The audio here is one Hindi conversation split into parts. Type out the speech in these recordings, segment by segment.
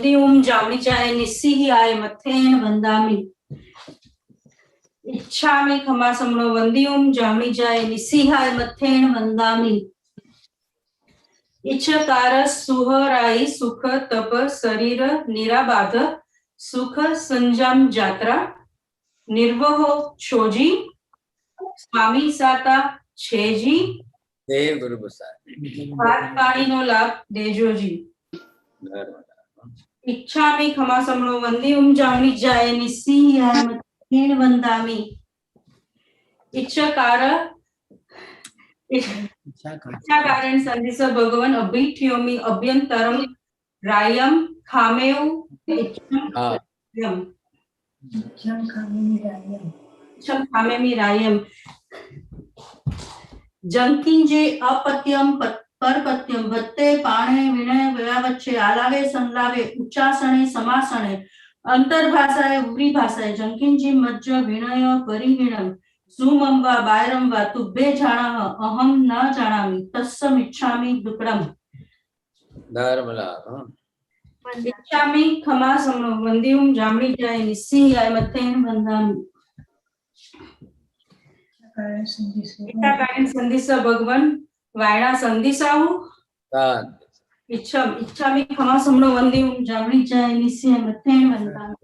वंदिऊं जावणीजाय निस्सिहाय मथेन वंदामि। इच्छामि खमासमनो वंदिऊं जावणीजाय निस्सिहाय मथेन वंदामि। इच्छकार सुहराई सुख तप शरीर निराबाध सुख संजम जात्रा निर्वहो छोजी स्वामी साता छेजी देव गुरु हाथ पानी नो लाभ देजोजी। इच्छामि खमासमनो वंदिऊं जावणीजाय निस्सिहाय मथेन वंदामि। इच्छाकारेण संदिस भगवान अभिठ्योमि अभ्यंतरम रायम खामेउ इच्छम खामेमि रायम। जंकिंजे अपत्यम परपत्यम वत्ते पाणे विनय व्यावच्छे आलावे संलावे उच्चासने समासने अंतर्भाषाए उरी भाषाए जंकिंजी मज्ज विनय परिविणम सुमंबा बायरंबा तुब्बे जानाह अहम न जानामि तस्समिच्छामि दुक्कडम। इच्छामि खमासमनो वंदिऊं जावणीजाय निस्सिहाय मथेन वंदामि। इच्छाकारेण संदिस भगवान वायना संदिसाहु इच्छामि खमासमनो वंदिऊं जावणीजाय निस्सिहाय मथेन वंदामि।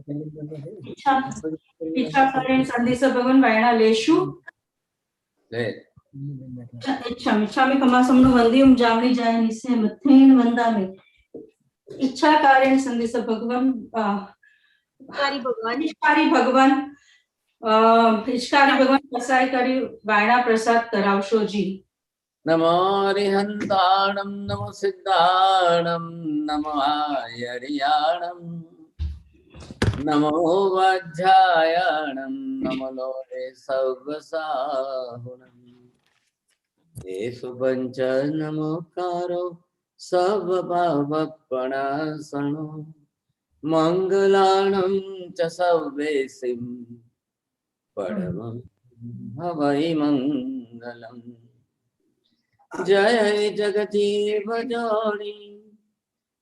इच्छाकारेण संदिस भगवान वायना लेशु इच्छामि खमासमनो वंदिऊं जावणीजाय निस्सिहाय मथेन वंदामि। इच्छाकारेण संदिस भगवान इच्छाकारी भगवान कसाय करी वायना प्रसाद करावशो जी। नमो हरिहंताणं नमो सिद्धाणं नमो आयर्याणं नमो वाज्यायणं नमो लोले सव्वसाहुणं येषु पञ्च नमोकारो सर्वभावपणासनो मङ्गलानं च सर्वेसिं परमं हवै मङ्गलम्। जय जगजीव जोड़ी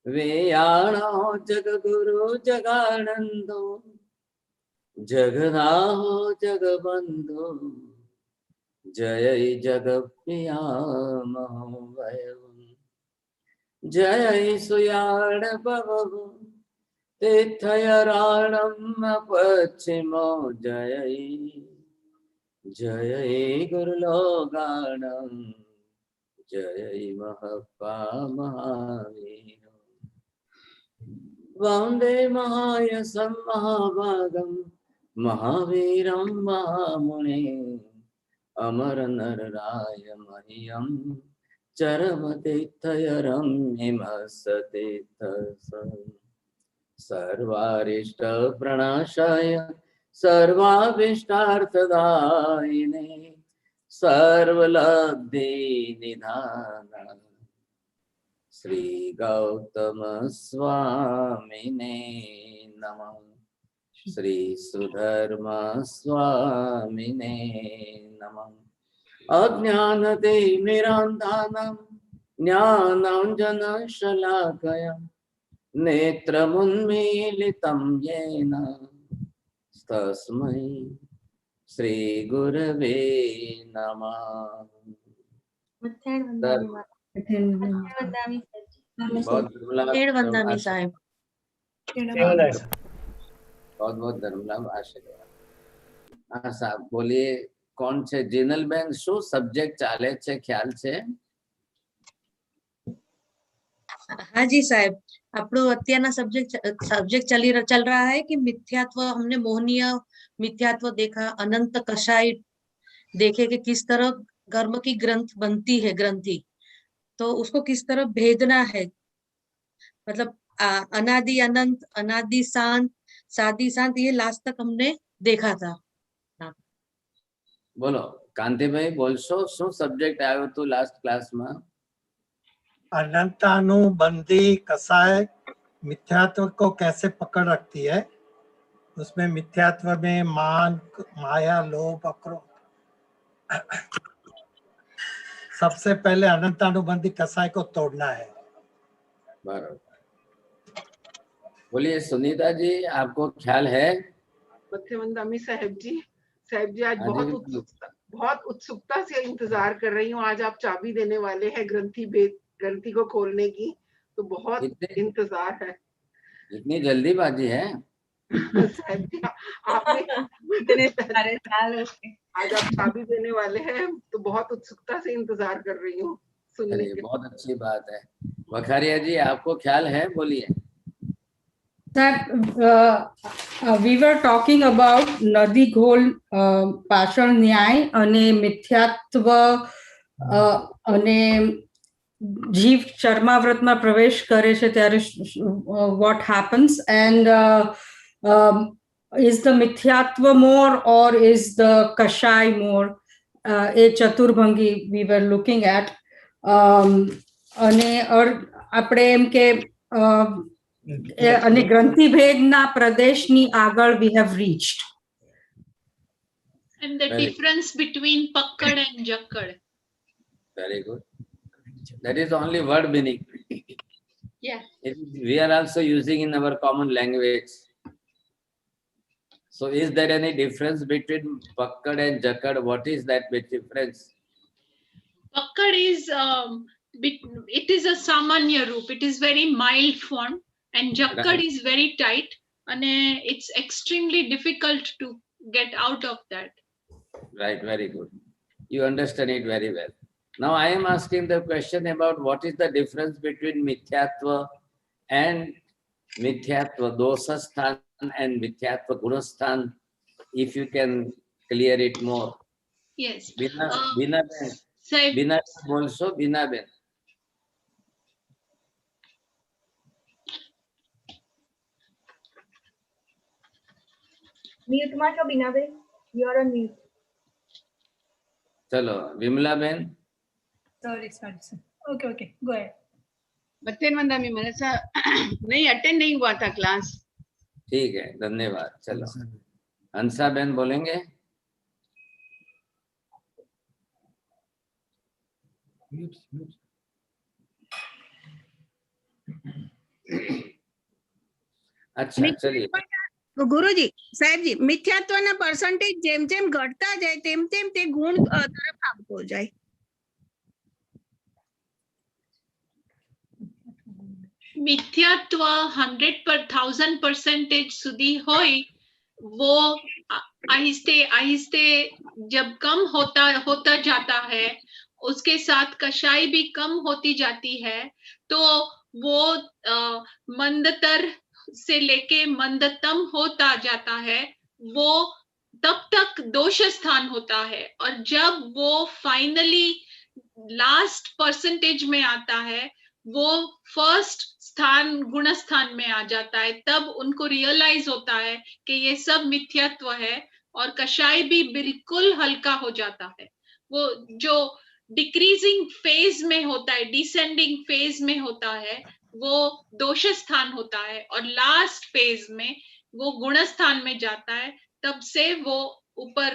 वेयाणो जगगुरु जगानंदो जगदाहो जगबंधो जय जगप्रिया महोवयम्। जय सुयाण भवभु तीर्थयराणम् पश्चिमो जय जय गुरुलोगाणम् जय महपा महावीर। वंदे महायशं महाभागं महावीरं महामुने अमर नरराय मह्यं चरमतीर्थयरं हिमसतीर्थं सर्वारिष्ट प्रणाशाय सर्वाभीष्टार्थदायिने सर्वलब्धि निधान श्री गौतम स्वामिने नमः। श्री सुधर्म स्वामिने नमः। अज्ञानतिमिरान्धानां ज्ञानाञ्जनशलाकया नेत्रमुन्मीलितं येन तस्मै श्री गुरवे नमः। बहुत बहुत धर्मलाभ आशीर्वाद। हाँ साहब बोलिए कौन छे जिनल बेन शू सब्जेक्ट चाले छे ख्याल छे? हाँ जी साहब આપણો અત્યારના સબ્જેક્ટ चल रहा है कि मिथ्यात्व हमने मोहनीय मिथ्यात्व देखा अनंत कषाय देखे कि किस तरह कर्म की ग्रंथ बनती है ग्रंथि तो उसको किस तरह भेदना है मतलब अनादि अनंत अनादि शांत सादी शांत ये लास्ट तक हमने देखा था। बोलो कांति भाई बोलशो शू सब्जेक्ट आयो तो लास्ट क्लास में? अनंतानुबंधी कसाय मिथ्यात्व को कैसे पकड़ रखती है, उसमें मिथ्यात्व में मान माया लोभ अक्रोध सबसे पहले अनंतानुबंधी कसाय को तोड़ना है। बराबर। बोलिए सुनीता जी, आपको ख्याल है? मथेवंदामी साहब जी आज हाँ जी, बहुत उत्सुकता से इंतजार कर रही हूँ। आज आप चाबी देने वाले हैं ग्रंथि को खोलने की, तो बहुत इतनी इंतजार है। इतनी जल्दीबाजी है? साहब जी आपने इतने सारे साल उसके। आज आप चाबी देने वाले हैं, तो बहुत उत्सुकता से इंतजार कर रही हूँ सुनने चलिए, के। बहुत अच्छी बात है। वखारिया जी, आपको ख्याल है? बोलिए। That we were talking about નદી ઘોલ પાષણ ન્યાય અને મિથ્યાત્વ અને જીવ ચર્માવ્રતમાં પ્રવેશ કરે છે ત્યારે what happens and is the મિથ્યાત્વ more or is the કશાય more? A ચતુર્ભંગી we were looking at અને આપણે એમ કે અને ગ્રંથિભેદના પ્રદેશની આગળ we have reached. And the Very- difference between pakkad and jakkad. Very good. That is only word meaning. Yeah. We are also using in our common language. So is there any difference between pakkad and jakkad? What is that big difference? Pakkad is it is a samanya roop. It is very mild form, and jakkad Right. is very tight, and it's extremely difficult to get out of that. Right, very good. You understand it very well. Now I am asking the question about what is the difference between mithyatva and mithyatva dosasthan and mithyatva gunasthan, if you can clear it more. Yes. Bina ben, Sahib, Bina also, Bina ben. Mute માં છો Binaben, you are on mute. चलो Vimla ben. Sorry. Okay, go ahead. मथेवंदामी मैंने नहीं अटेंड नहीं हुआ था क्लास। ठीक है, धन्यवाद. चलो हंसा बेन बोलेंगे. अच्छा, चलिए. ગુરુજી સાહેબજી મિથ્યાત્વના પર્સન્ટેજ જેમ જેમ ઘટતા જાય તેમ તેમ તે ગુણ તરફ આવતો જાય. मिथ्यात्व 100% સુધી હોય, वो आहिस्ते आहिस्ते जब कम होता जाता है, उसके साथ कषाय भी कम होती जाती है, तो वो मंदतर से लेके मंदतम होता जाता है, वो तब तक दोष स्थान होता है. और जब वो फाइनली लास्ट परसेंटेज में आता है, वो फर्स्ट स्थान गुण स्थान में आ जाता है. तब उनको रियलाइज होता है कि ये सब मिथ्यात्व है, और कषाय भी बिल्कुल हल्का हो जाता है. वो जो डिक्रीजिंग फेज में होता है, डिसेंडिंग फेज में होता है, वो दोष स्थान होता है, और लास्ट फेज में वो गुण स्थान में जाता है. तब से वो ऊपर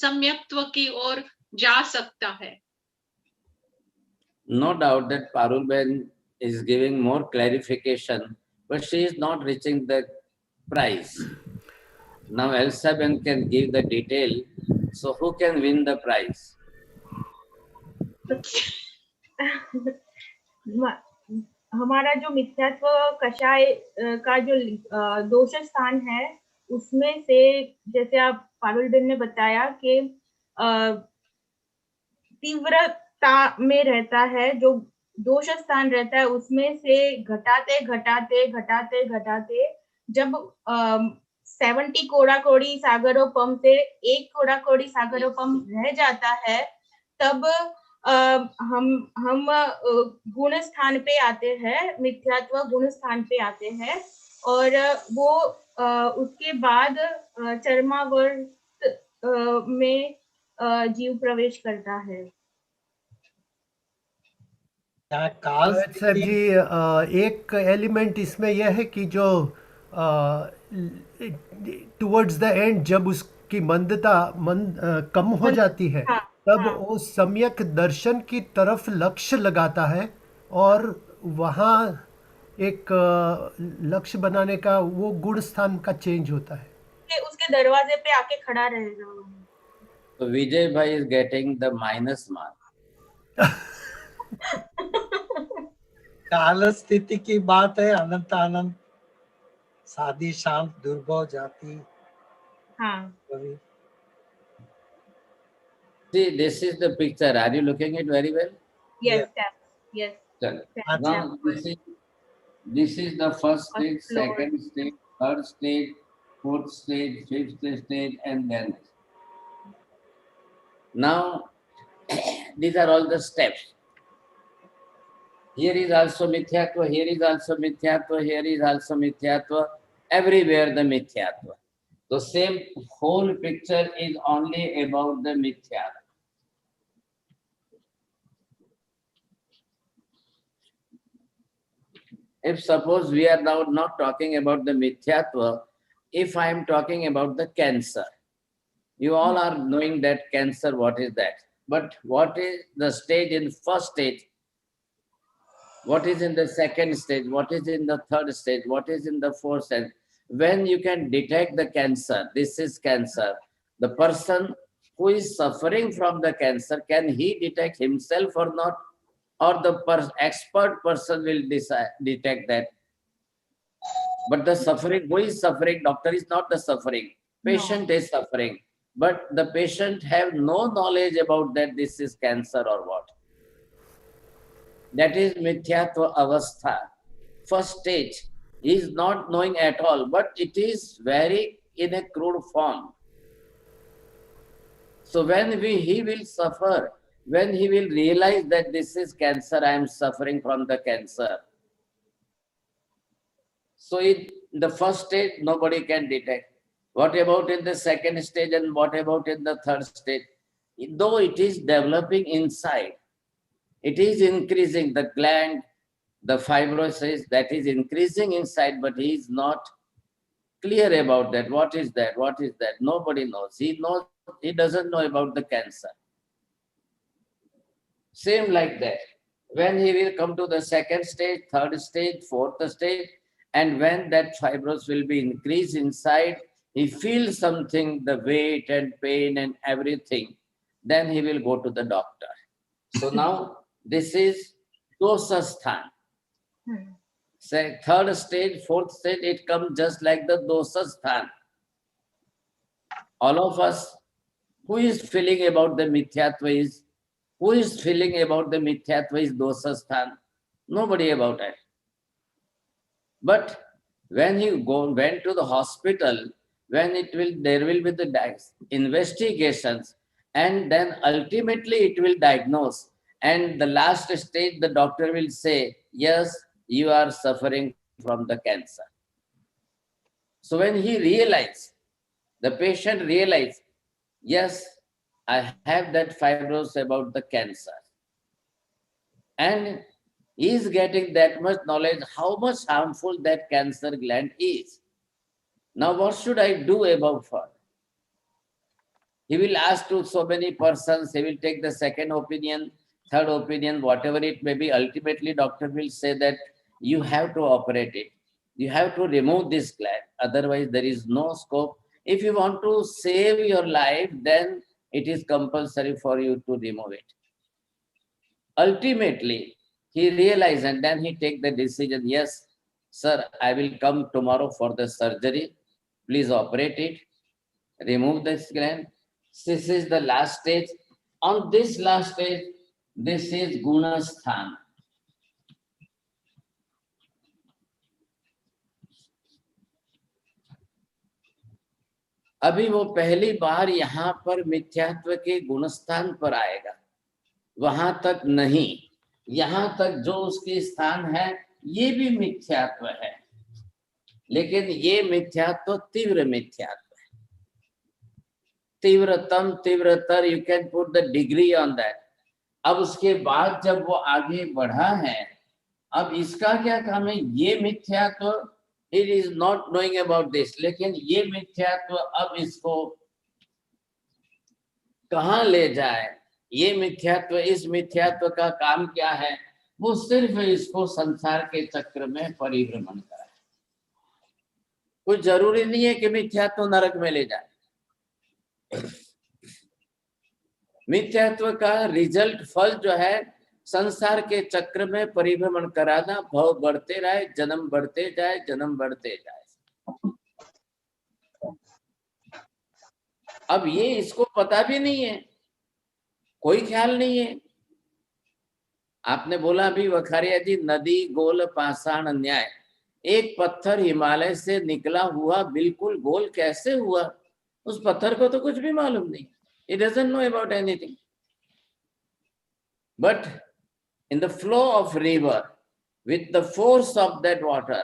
सम्यक्त्व की ओर जा सकता है. No doubt that Parul Ben is giving more clarification, but she is not reaching the prize. Now Elsa Ben can give the detail. So who can win the prize? हमारा जो मिथ्यात्व कषाय का जो दोष स्थान है, उसमें से जैसे आप पारुल बेन ने बताया कि तीव्रता में रहता है, जो दोष स्थान रहता है उसमें से घटाते घटाते घटाते घटाते जब 70 कोड़ा कोड़ी सागरोपम से 1 कोड़ा कोड़ी सागरोपम रह जाता है, तब हम गुण स्थान पे आते हैं, मिथ्यात्व गुण स्थान पे आते हैं. और वो उसके बाद चर्मावर्त में जीव प्रवेश करता है. यहाँ काल सर जी, एक एलिमेंट इसमें यह है कि जो टुवर्ड्स द एंड जब उसकी मंदता कम हो जाती है, तब वो सम्यक दर्शन की तरफ लक्ष्य लगाता है और वहाँ एक लक्ष्य बनाने का वो गुण स्थान का चेंज होता है। कि उसके दरवाजे पे आके खड़ा रहेगा वो। So Vijay bhai is getting the minus mark. काल स्थिति की बात है, अनंत आनंद, साधी शांत दुर्भव जाति हाँ कवि। See, this is the picture. Are you looking it very well? Yes yes Chalo. That's Now this is the first stage, First floor. second stage, third stage, fourth stage, fifth stage, and then. Now these are all the steps. Here is also mithyatva, here is also mithyatva, here is also mithyatva, everywhere the mithyatva. The same whole picture is only about the mithyatva. If suppose we are now not talking about the mithyatva, if I am talking about the cancer, you all are knowing that cancer, what is that? But what is the stage in first stage? What is in the second stage? What is in the third stage? What is in the fourth stage? When you can detect the cancer, this is cancer. The person who is suffering from the cancer, can he detect himself or not? Or the expert person will detect that? But the suffering, who is suffering? Doctor is not the suffering. Patient is suffering. But the patient have no knowledge about that this is cancer or what. That is mithyatva avastha. First stage. He is not knowing at all, but it is very in a crude form. So when he will suffer, when he will realize that this is cancer, I am suffering from the cancer. So in the first stage, nobody can detect. What about in the second stage and what about in the third stage? Though it is developing inside, it is increasing the gland, the fibrosis that is increasing inside, but he is not clear about that. What is that? What is that? Nobody knows. He doesn't know about the cancer. Same like that. When he will come to the second stage, third stage, fourth stage, and when that fibrosis will be increased inside, he feels something, the weight and pain and everything, then he will go to the doctor. So now this is dosasthan. Say third stage, fourth stage, it comes just like the dosasthan. All of us, who is feeling about the mithyatva is, who is feeling about the mithyatva is dosasthan? Nobody about it. But when he went to the hospital, when there will be the investigations, and then ultimately it will diagnose. And the last stage, the doctor will say, yes, you are suffering from the cancer. So when he realized, the patient realized, yes, I have that fibrosis about the cancer. And he is getting that much knowledge, how much harmful that cancer gland is. Now what should I do about it? He will ask to so many persons, he will take the second opinion, third opinion, whatever it may be. Ultimately, doctor will say that you have to operate it. You have to remove this gland. Otherwise, there is no scope. If you want to save your life, then it is compulsory for you to remove it. Ultimately, he realized and then he take the decision, yes, sir, I will come tomorrow for the surgery. Please operate it. Remove this gland. This is the last stage. On this last stage, this is gunasthan. अभी वो पहली बार यहाँ पर मिथ्यात्व के गुणस्थान पर आएगा, वहां तक नहीं। यहाँ तक जो उसके स्थान है ये भी मिथ्यात्व है, लेकिन ये मिथ्यात्व तीव्र मिथ्यात्व है, तीव्रतम तीव्रतर, you can put the degree on that. अब उसके बाद जब वो आगे बढ़ा है, अब इसका क्या काम है? ये मिथ्यात्व, it is not knowing about this, लेकिन ये मिथ्यात्व अब इसको कहाँ ले जाए? ये मिथ्यात्व, इस मिथ्यात्व का काम क्या है? वो सिर्फ इसको संसार के चक्र में परिभ्रमण कराए। कुछ जरूरी नहीं है कि मिथ्यात्व नरक में ले जाए। मिथ्यात्व का रिजल्ट, फल जो है, संसार के चक्र में परिभ्रमण कराना, भव बढ़ते रहे, जन्म बढ़ते जाए, जन्म बढ़ते जाए। अब ये इसको पता भी नहीं है, कोई ख्याल नहीं है। आपने बोला अभी वखारिया जी, नदी गोल पाषाण न्याय, एक पत्थर हिमालय से निकला हुआ बिल्कुल गोल कैसे हुआ, उस पत्थर को तो कुछ भी मालूम नहीं। It doesn't know about anything. But in the flow of river, with the force of that water,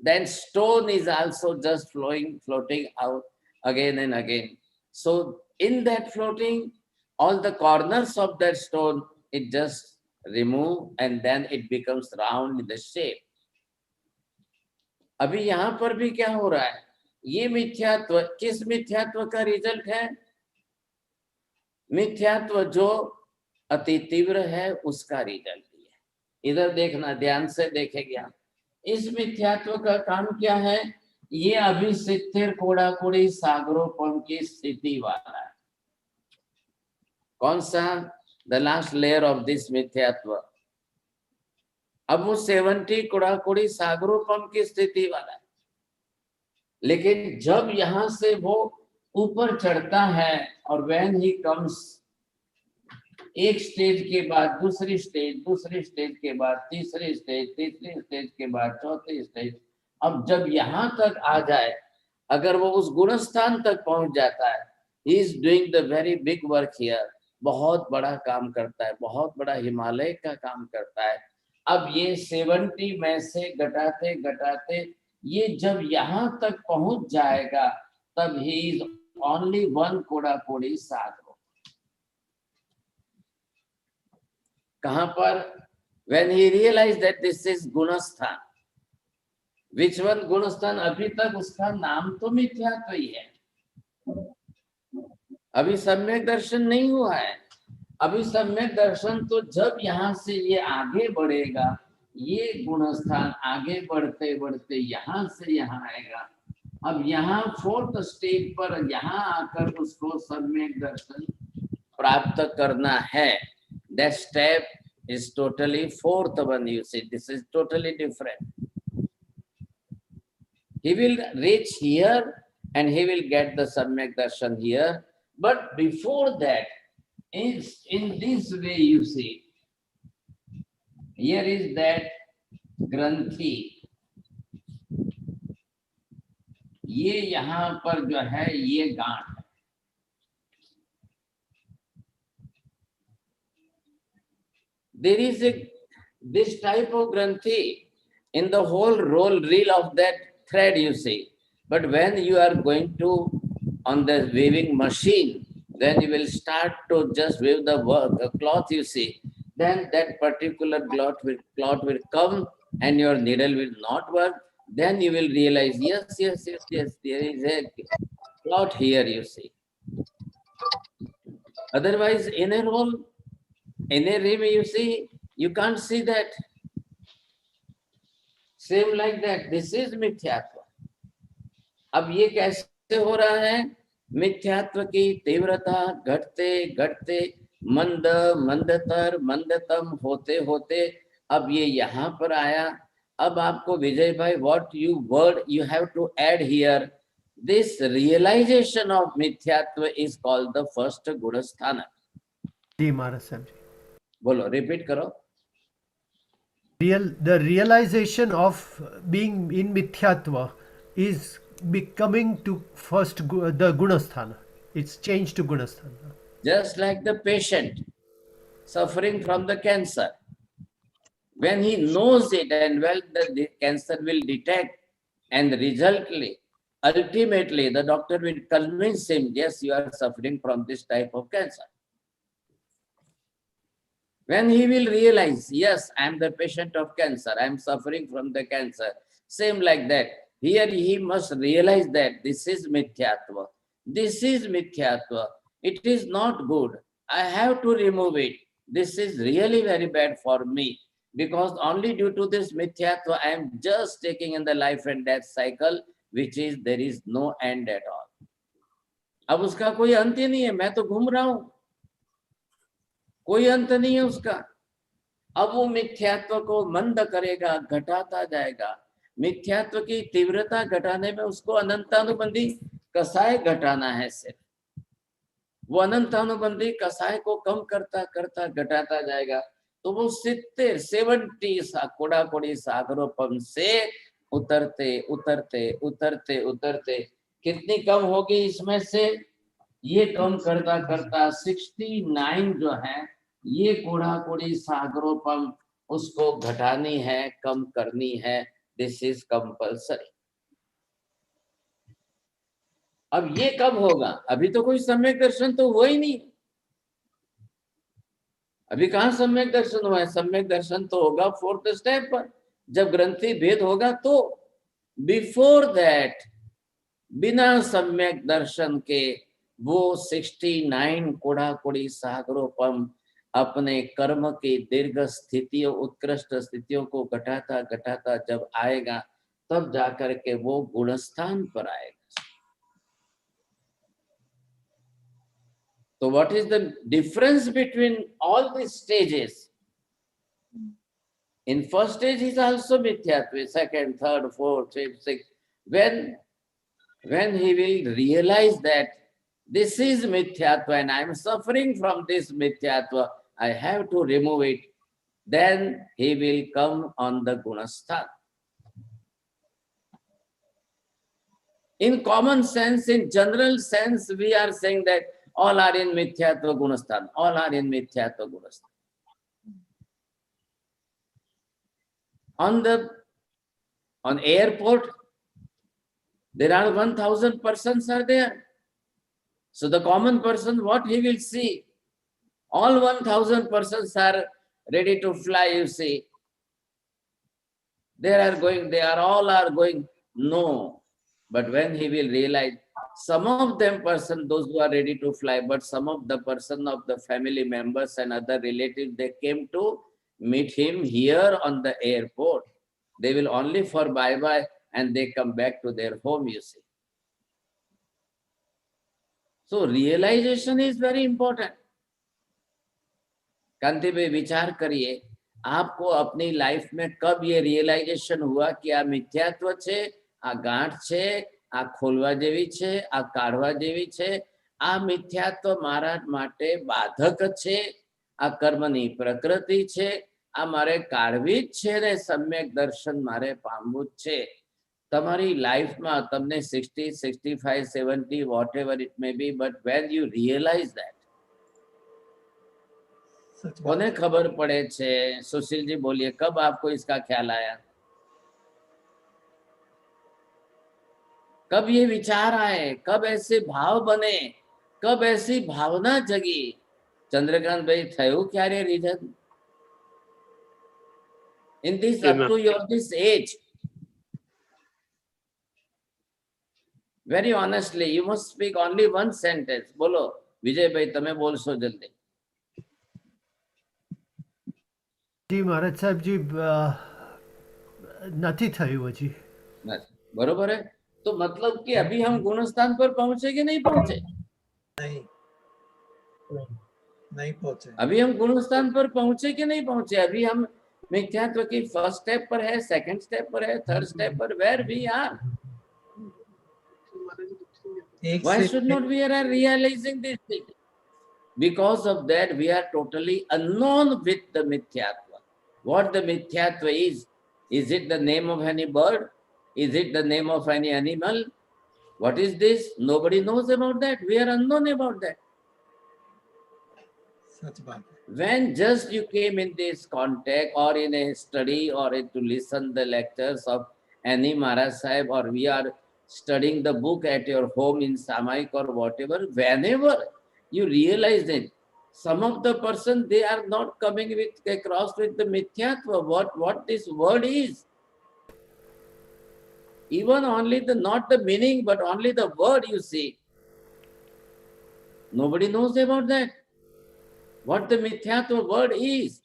then stone is also just floating out again and again. So in that floating, all the corners of that stone, it just remove and then it becomes round in the shape. अभी यहाँ पर भी क्या हो रहा है, ये मिथ्यात्व, किस मिथ्यात्व का रिजल्ट है? मिथ्यात्व जो अति तीव्र है उसका रिजल्ट है। इधर देखना, ध्यान से देखेंगे। इस मिथ्यात्व का काम क्या है? ये अभी स्थिर कोड़ाकोड़ी सागरोपण की स्थिति वाला है। कौन सा? The last layer of this मिथ्यात्व। अब वो 70 कोड़ाकोड़ी सागरोपण की स्थिति वाला है। लेकिन जब यहां से वो ऊपर चढ़ता है और व्हेन ही कम्स, एक स्टेज के बाद दूसरी स्टेज, दूसरी स्टेज के बाद तीसरी स्टेज, तीसरी स्टेज के बाद चौथी स्टेज, अब जब यहाँ तक आ जाए, अगर वो उस गुणस्थान तक पहुंच जाता है, he is doing the very big work here, बहुत बड़ा काम करता है, बहुत बड़ा हिमालय का काम करता है। अब ये 70 में से घटाते घटाते ये जब यहाँ तक पहुंच जाएगा, तब ही इज ओनली 1 कोड़ाकोड़ी सागरो। कहां पर? When he realized that this is गुणस्थान। Which one गुणस्थान? अभी तक उसका नाम तो मिथ्यात्व ही है, अभी सम्यक दर्शन नहीं हुआ है। अभी सम्यक दर्शन तो जब यहाँ से ये आगे बढ़ेगा, ये गुणस्थान आगे बढ़ते बढ़ते यहाँ से यहाँ आएगा। अब यहाँ 4th स्टेज पर यहाँ आकर उसको सम्यक दर्शन प्राप्त करना है। That step is totally 4th one, you see. This is totally different. He will reach here and he will get the Samyak Darshan here. But before that, in this way, you see, here is that Granthi. ये यहाँ पर जो है ये गांठ है। There is this type of Granthi in the whole reel of that thread, you see. But when you are going to on the weaving machine, then you will start to just weave the cloth, you see. Then that particular cloth will come and your needle will not work. Then you will realize, yes, there is a cloth here, you see. Otherwise, in a roll, in a rim, you see, you can't see that. Same like that, this is मिथ्यात्व। अब ये कैसे हो रहा है? मिथ्यात्व की तीव्रता घटते घटते मंद मंदतर मंदतम होते होते अब ये यहाँ पर आया। अब आपको विजय भाई, what word you have to add here, this realization of मिथ्यात्व is called the first गुणस्थान। जी महाराज साहब जी, बोलो, रिपीट करो। The realization of being in mithyatva is becoming to first the gunasthana. It's changed to gunasthana. Just like the patient suffering from the cancer, when he knows it and well the cancer will detect, and ultimately the doctor will convince him, yes, you are suffering from this type of cancer. When he will realize, yes, I am the patient of cancer, I am suffering from the cancer. Same like that. Here he must realize that this is mithyatva. This is mithyatva. It is not good. I have to remove it. This is really very bad for me. because only due to this mithyatva I am just taking in the life and death cycle, which is there is no end at all. अब उसका कोई अंत ही नहीं है, मैं तो घूम रहा हूं, कोई अंत नहीं है उसका। अब वो मिथ्यात्व को मंद करेगा, घटाता जाएगा। मिथ्यात्व की तीव्रता घटाने में उसको अनंतानुबंधी कसाय घटाना है सिर्फ। वो अनंतानुबंधी कसाय को कम करता करता घटाता जाएगा, तो वो 70 कोड़ा कोड़ी सागरोपम से उतरते उतरते उतरते उतरते कितनी कम होगी इसमें से, ये कम करता करता 69 जो है, ये कोड़ा कोड़ी सागरोपम उसको घटानी है, कम करनी है। This is compulsory. अब ये कब होगा? अभी तो कोई सम्यक दर्शन तो हुआ ही नहीं। अभी कहाँ सम्यक दर्शन हुआ है? सम्यक दर्शन तो होगा 4th स्टेप पर, जब ग्रंथि भेद होगा तो। बिफोर दैट बिना सम्यक दर्शन के वो 69 कोड़ा कोड़ी सागरोपम अपने कर्म की दीर्घ स्थितियों, उत्कृष्ट स्थितियों को घटाता घटाता जब आएगा, तब जाकर के वो गुणस्थान पर आएगा। So what is the difference between all these stages? In first stage is also mithyatva, second, third, fourth, fifth, sixth. When he will realize that this is mithyatva and I am suffering from this mithyatva, I have to remove it, then he will come on the gunasthan. In common sense, in general sense, we are saying that all are in mithyatva gunasthan, all are in mithyatva gunasthan. On airport, there are 1,000 persons are there. So the common person, what he will see? All 1,000 persons are ready to fly, you see. They all are going, no. But when he will realize, some of them person, those who are ready to fly, but some of the person of the family members and other relatives, they came to meet him here on the airport. They will only for bye-bye and they come back to their home, you see. So realization is very important. कांति भाई विचार करिए, आपको अपनी लाइफ में कब ये रियलाइजेशन हुआ कि आ मिथ्यात्व छे, आ गांठ छे, आ खोलवा जेवी छे, आ काढवा जेवी छे, आ मिथ्यात्व मारा माटे बाधक छे, आ कर्मनी प्रकृति छे, आ मारे काढवी ज छे ने सम्यक दर्शन मारे पामવું જ છે। તમારી લાઈફમાં તમને 60, 65, 70 whatever it may be, but when you realize that, कोने खबर पड़े छे? सुशील जी बोलिए, कब आपको इसका ख्याल आया? कब ये विचार आए? कब ऐसे भाव बने? कब ऐसी भावना जगी? चंद्रकांत भाई, थयो क्यारे reason? In this up to your this age, very honestly, you must speak only one sentence. बोलो विजय भाई, તમે બોલશો જલ્દી। જી મહારાજ સાહેબ જી, નથી થયું હજી। बरोबर है। तो मतलब कि अभी हम गुणस्थान पर पहुंचे कि नहीं पहुंचे? नहीं पहुंचे। अभी हम गुणस्थान पर पहुंचे कि नहीं पहुंचे? अभी हम मिथ्यात्व की फर्स्ट स्टेप पर है, सेकंड स्टेप पर है, थर्ड स्टेप पर, where we are? Why should not we are realizing this thing? Because of that we are totally unknown with the mithyatva. What the mithyatva is it the name of any bird? Is it the name of any animal? What is this? Nobody knows about that. We are unknown about that. When just you came in this contact or in a study or to listen the lectures of any Maharaj Sahib, or we are studying the book at your home in Samaik or whatever, whenever you realize it, some of the person, they are not coming across with the mithyatva, what this word is. Even only not the meaning, but only the word you see. Nobody knows about that. What the mithyatva word is.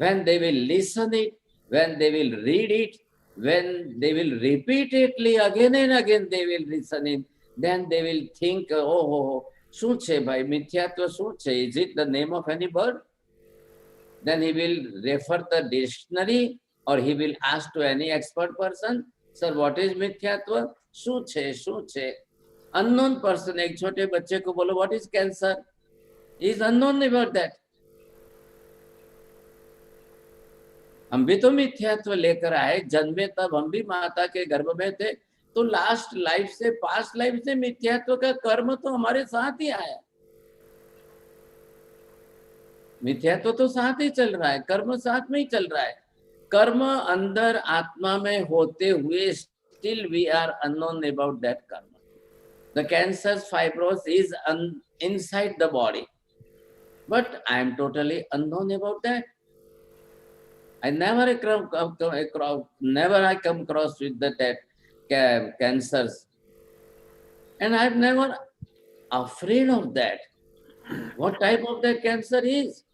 when they will listen it, when they will read it, when they will repeatedly again and again they will listen it, then they will think, oh, શું છે ભાઈ મિથ્યાત્વ શું છે? Is it the name of any bird? Then he will refer the dictionary or he will ask to any expert person, sir, what is मिथ्यात्व? શું છે? શું છે? Unknown person, एक छोटे बच्चे को बोलो what is cancer? He is unknown about that. हम भी तो मिथ्यात्व लेकर आए, जन्मे तब हम भी माता के गर्भ में थे, तो लास्ट लाइफ से, पास्ट लाइफ से मिथ्यात्व का कर्म तो हमारे साथ ही आया। मिथ्यात्व तो साथ ही चल रहा है, कर्म साथ में ही चल रहा है। कर्म अंदर आत्मा में होते हुए still we are unknown about that karma. The cancer's fibrosis is inside the body, but I am totally unknown about that. I never come across with that cancers, and I'm never afraid of that. What type of that cancer is?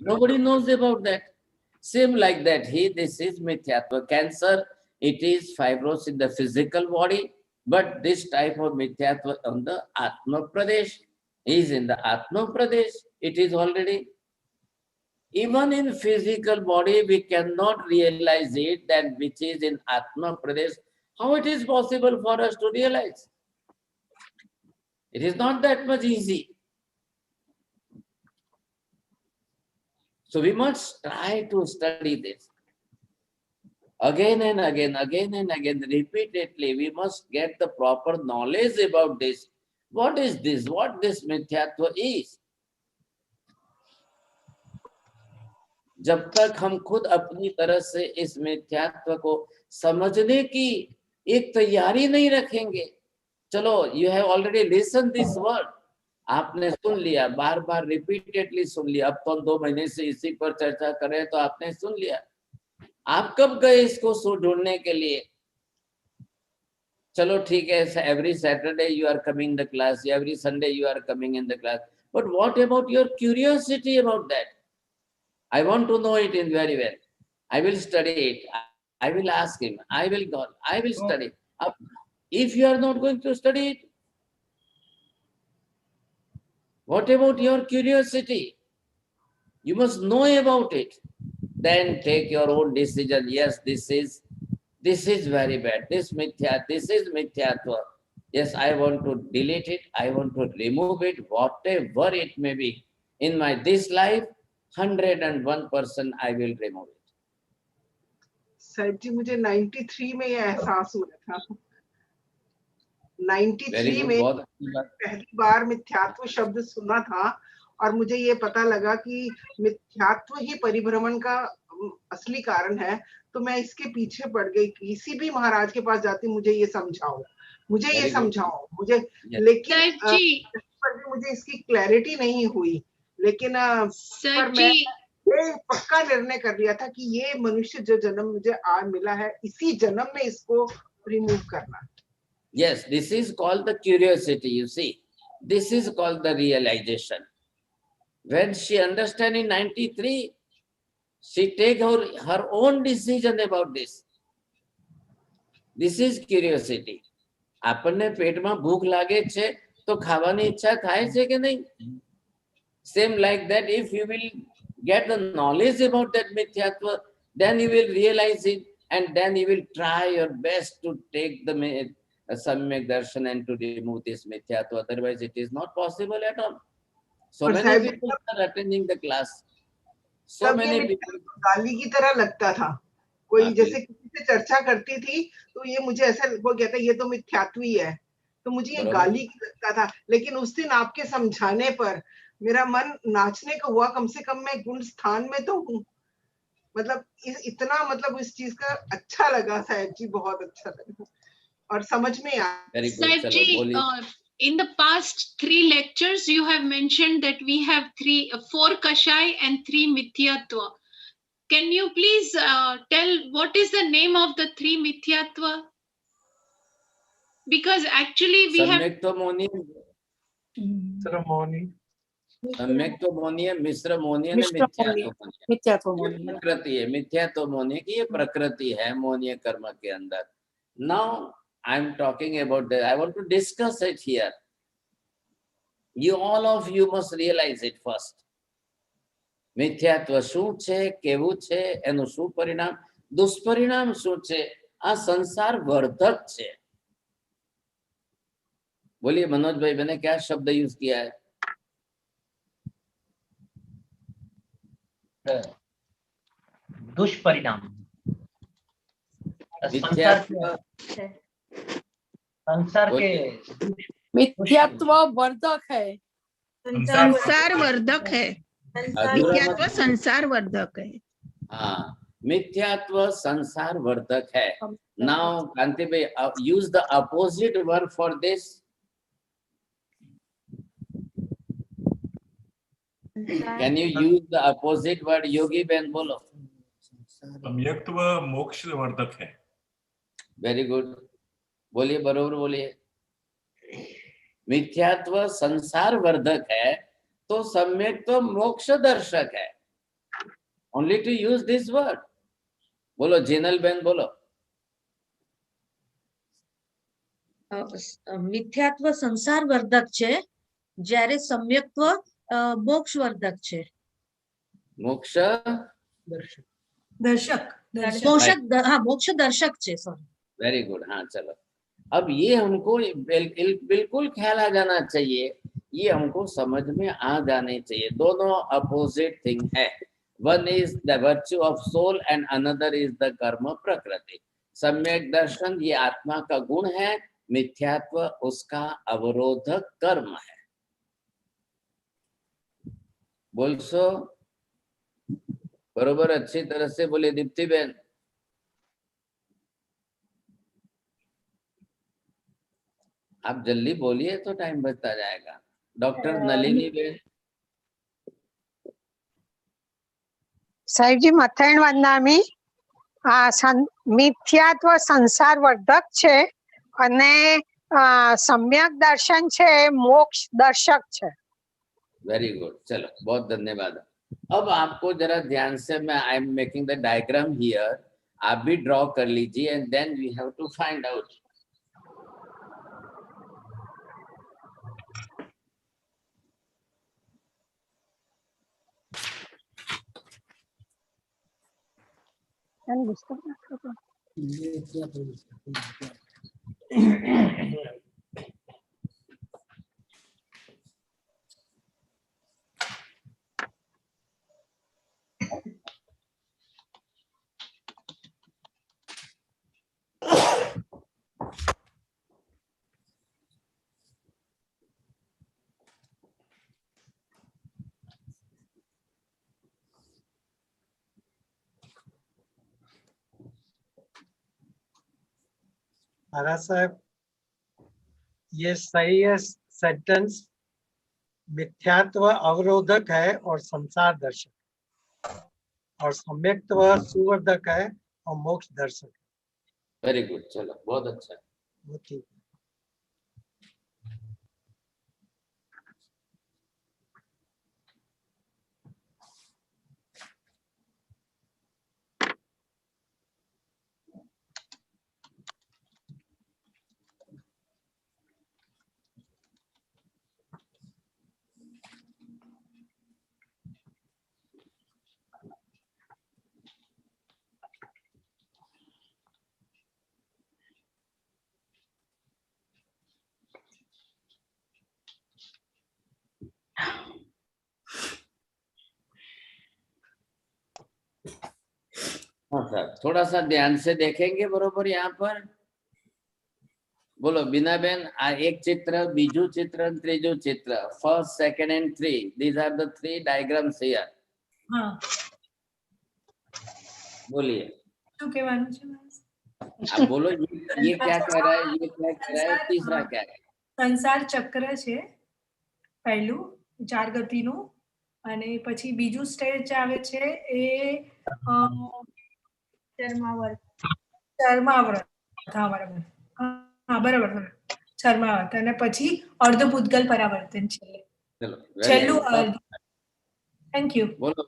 Nobody knows about that. Same like that. This is mithyatva. Cancer, it is fibrosis in the physical body, but this type of mithyatva on the Atma Pradesh is in the Atma Pradesh. It is already. Even in physical body, we cannot realize it, that which is in Atma Pradesh. How it is possible for us to realize? It is not that much easy. So we must try to study this. Again and again, repeatedly, we must get the proper knowledge about this. What is this? What this mithyatva is? जब तक हम खुद अपनी तरह से इस मिथ्यात्व को समझने की एक तैयारी नहीं रखेंगे, चलो, you have already listened this word, आपने सुन लिया, बार बार रिपीटेडली सुन लिया, अब तो 2 महीने से इसी पर चर्चा कर रहे हैं, तो आपने सुन लिया। आप कब गए इसको ढूंढने के लिए? चलो ठीक है, every Saturday you are coming the class, every Sunday you are coming in the class, but what about your curiosity about that? I want to know it in very well. I will study it. I will ask him. I will go. I will study. If you are not going to study it, what about your curiosity? You must know about it. Then take your own decision. Yes, this is very bad. This is mithyatva. Yes, I want to delete it. I want to remove it, whatever it may be. In this life, 101% I will remove it. Sahib जी, मुझे 93 में ये एहसास हुआ था। 93 में पहली बार मिथ्यात्व शब्द सुना था और मुझे ये पता लगा कि मिथ्यात्व ही परिभ्रमण का असली कारण है। तो मैं इसके पीछे पड़ गई, किसी भी महाराज के पास जाती, मुझे ये समझाओ, लेकिन मुझे इसकी क्लैरिटी नहीं हुई। लेकिन पर मैं ये पक्का निर्णय कर लिया था कि ये मनुष्य जो जन्म मुझे आज मिला है, इसी जन्म में इसको रिमूव करना। Yes, this is called the curiosity, you see. This is called the realization. When she understand in 93, she take her own decision about this. This is curiosity. આપણને પેટમાં ભૂખ લાગે છે તો ખાવાની ઈચ્છા થાય છે કે નહીં? Same like that, if you will get the knowledge about that mithyatva, then you will realize it, and then you will try your best to take the Samyak Darshan and to remove this mithyatva. Otherwise, it is not possible at all. So many people are attending the class. So many people. गाली की तरह लगता था, कोई जैसे किसी से चर्चा करती थी तो ये मुझे ऐसा वो कहता ये तो मिथ्यात्व ही है, तो मुझे ये गाली की लगता था। लेकिन उस दिन आपके समझाने पर मेरा मन नाचने को हुआ, कम से कम मैं गुण स्थान में तो हूँ। मतलब इतना मतलब इस चीज का अच्छा लगा साहिब जी, बहुत अच्छा लगा और समझ में आया। साहिब जी, in the past 3 lectures you have mentioned that we have 4 kashai and 3 mithyatva. Can you please tell what is the name of the 3 mithyatva? Because actually we have ceremony, सम्यक्त्व मोनीय, मिश्र मोनीय ने मिथ्यात्व मोनीय। मिथ्यात्व ये मोनीय। प्रकृति है, मिथ्यात्व मोनीय की ये प्रकृति है मोनीय कर्म के अंदर। Now I am talking about that, I want to discuss it here. You all of you must realize it first. મિથ્યાત્વ શું છે, કેવું છે, એનું શું પરિણામ, દુષ્પરિણામ શું છે, આ સંસાર વર્ધક છે। बोलिए मनोज भाई, मैंने क्या शब्द यूज किया है? दुष्परिणाम। मिथ्यात्व संसार के मिथ्यात्व वर्धक है। संसार वर्धक है। मिथ्यात्व संसार वर्धक है। हाँ, मिथ्यात्व संसार वर्धक है। Now कांति भाई, use the opposite word for this. Can you use the opposite word? योगी बहन बोलो। सम्यक्त्व मोक्ष वर्धक है। वेरी गुड, बोलिए, बरोबर बोलिए। मिथ्यात्व संसार वर्धक है तो सम्यक्त्व मोक्ष दर्शक है। Only to use this word. बोलो जिनल बहन बोलो। મિથ્યાત્વ સંસાર વર્ધક છે, જ્યારે સમ્યક્ત્વ મોક્ષ વર્ધક છે। मोक्ष दर्शक મોક્ષ દર્શક છે, સોરી। Very good. हाँ चलो, अब ये हमको बिल्कुल ख्याल आ जाना चाहिए, ये हमको समझ में आ जाने चाहिए। दोनों अपोजिट थिंग है। One is the virtue of soul and another is the karma prakriti. सम्यक दर्शन ये आत्मा का गुण है, मिथ्यात्व उसका अवरोधक कर्म है। बोल सो बरोबर, अच्छी तरह से बोले दीप्ति बहन। आप जल्दी बोलिए तो टाइम बचता जाएगा। डॉक्टर नलिनी बहन। साहेब जी मथायण वंदनामी। मिथ्यात्व संसार वर्धक छे अने सम्यक दर्शन छे मोक्ष दर्शक छे। वेरी गुड, चलो बहुत धन्यवाद। अब आपको जरा ध्यान से, मैं I am making the diagram here, आप भी ड्रॉ कर लीजिए and then we have to find out. महाराज साहब, ये सही है सेंटेंस। मिथ्यात्व अवरोधक है और संसार दर्शक, और सम्यक्त्व सुवर्धक है और मोक्ष दर्शक। वेरी गुड, चलो बहुत अच्छा। वो ठीक है। हाँ सर, थोड़ा सा ध्यान से देखेंगे बरोबर। यहाँ पर बोलो बीना बेन, एक चित्र, बीजू चित्र, त्रीजू चित्र, first, second and three, these are the three diagrams here. हाँ, बोलिए, શું કહેવાનું છે? आप बोलो, ये क्या कह रहा है, ये क्या कह रहा है, तीसरा क्या है? સંસાર ચક્ર છે પહેલું, 4 ગતિનું, અને પછી બીજું સ્ટેજ આવે છે એ ચર્માવ્રત। હા બરાબર, હા બરાબર, ચર્માવ્રત, અને પછી અર્ધભૂતગલ પરાવર્તન છે। ચલો very છેલ્લું good. Thank you. બોલો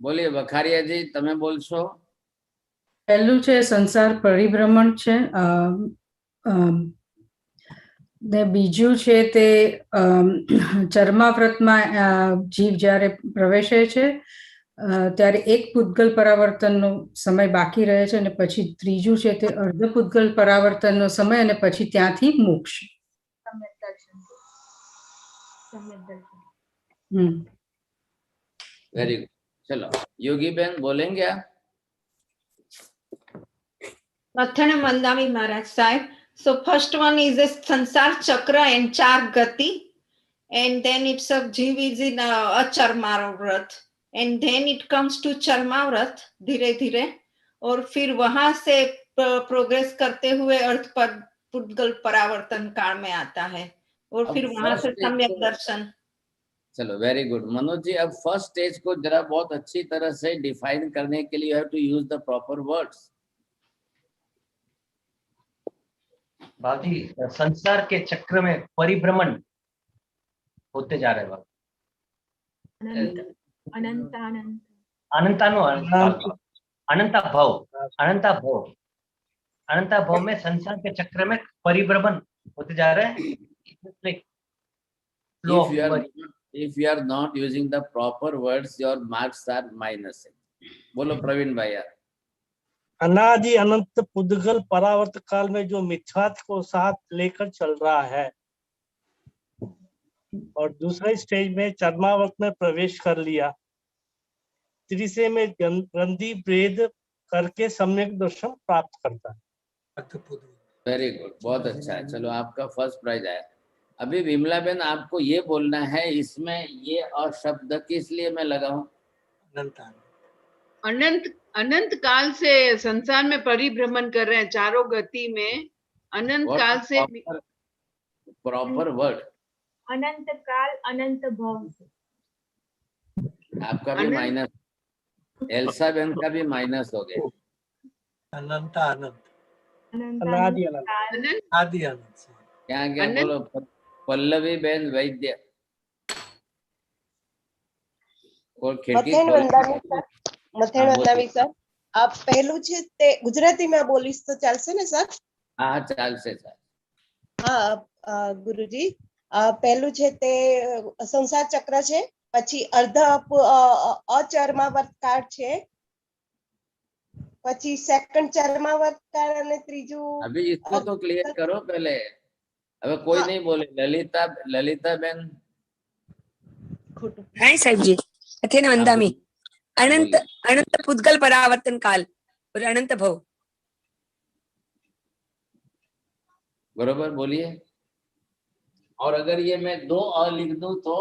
બોલીએ વખારિયાજી, તમે બોલશો. પહેલું છે સંસાર પરિભ્રમણ છે, ને બીજું છે તે ચર્માવ્રતમાં જીવ જ્યારે પ્રવેશે છે ત્યારે એક પૂતગલ પરાવર્તનનો સમય બાકી રહે છે અને પછી ત્રીજું છે તે અર્ધ પૂતગલ પરાવર્તનનો સમય અને પછી ત્યાંથી મોક્ષ. Very good. चलो योगी बहन बोलेंगे आप. Mathana Mandami Maharaj Sahib. So first one is a Sansar Chakra and Char Gati, and then it's a Jiv is in a Charmavrat, and then it comes to Charmavrat धीरे धीरे, और फिर वहां से प्रोग्रेस करते हुए अर्थ पर पुद्गल परावर्तन काल में आता है, और फिर वहां से सम्यक दर्शन. चलो वेरी गुड. मनोज जी, अब फर्स्ट स्टेज को जरा बहुत अच्छी तरह से डिफाइन करने के लिए you have to use the proper words. Babuji, संसार के चक्र में परिभ्रमण होते जा रहे हैं. अनंता भाव में संसार के चक्र में परिभ्रमण होते जा रहे हैं. If you are not using the proper words, your marks are minus. बोलो प्रवीण भैया. अनादि अनंत पुद्गल परावर्त काल में जो मिथ्यात्व को साथ लेकर चल रहा है और दूसरे स्टेज में चर्मावर्त में प्रवेश कर लिया, तीसरे में ग्रंथि भेद करके सम्यक दर्शन प्राप्त करता है. वेरी गुड, बहुत अच्छा है. चलो आपका फर्स्ट प्राइज आया. अभी विमला बहन आपको ये बोलना है, इसमें ये अशब्द किस लिए मैं लगाऊं? अनंत काल से संसार में परिभ्रमण कर रहे हैं, चारों गति में अनंत काल से. Proper word. अनंत काल अनंत भव. आपका भी माइनस, एल्सा बहन का भी माइनस हो गया. अनंत अनंत अनादि अनंत आदि अनंत. क्या क्या बोलो पल्लवी बहन वैद्य. और खिड़की મથેણ વંદાવી સર, આપ પહેલું છે તે ગુજરાતીમાં બોલીશ તો ચાલશે ને સર? હા ચાલશે સર. હા ગુરુજી, પહેલું છે તે સંસાર ચક્ર છે, પછી અર્ધ અચર્માવર્ત કાળ છે, પછી સેકન્ડ ચર્માવર્ત કાળ અને ત્રીજું. अभी इसको तो क्लियर करो पहले. अब कोई नहीं बोले. ललिता बहन. हाय साहब जी, मथेण वंदामी. अनंत पुद्गल परावर्तन काल और अनंत भव. बरोबर बोलिए. और अगर ये मैं 2 अ लिख दूं तो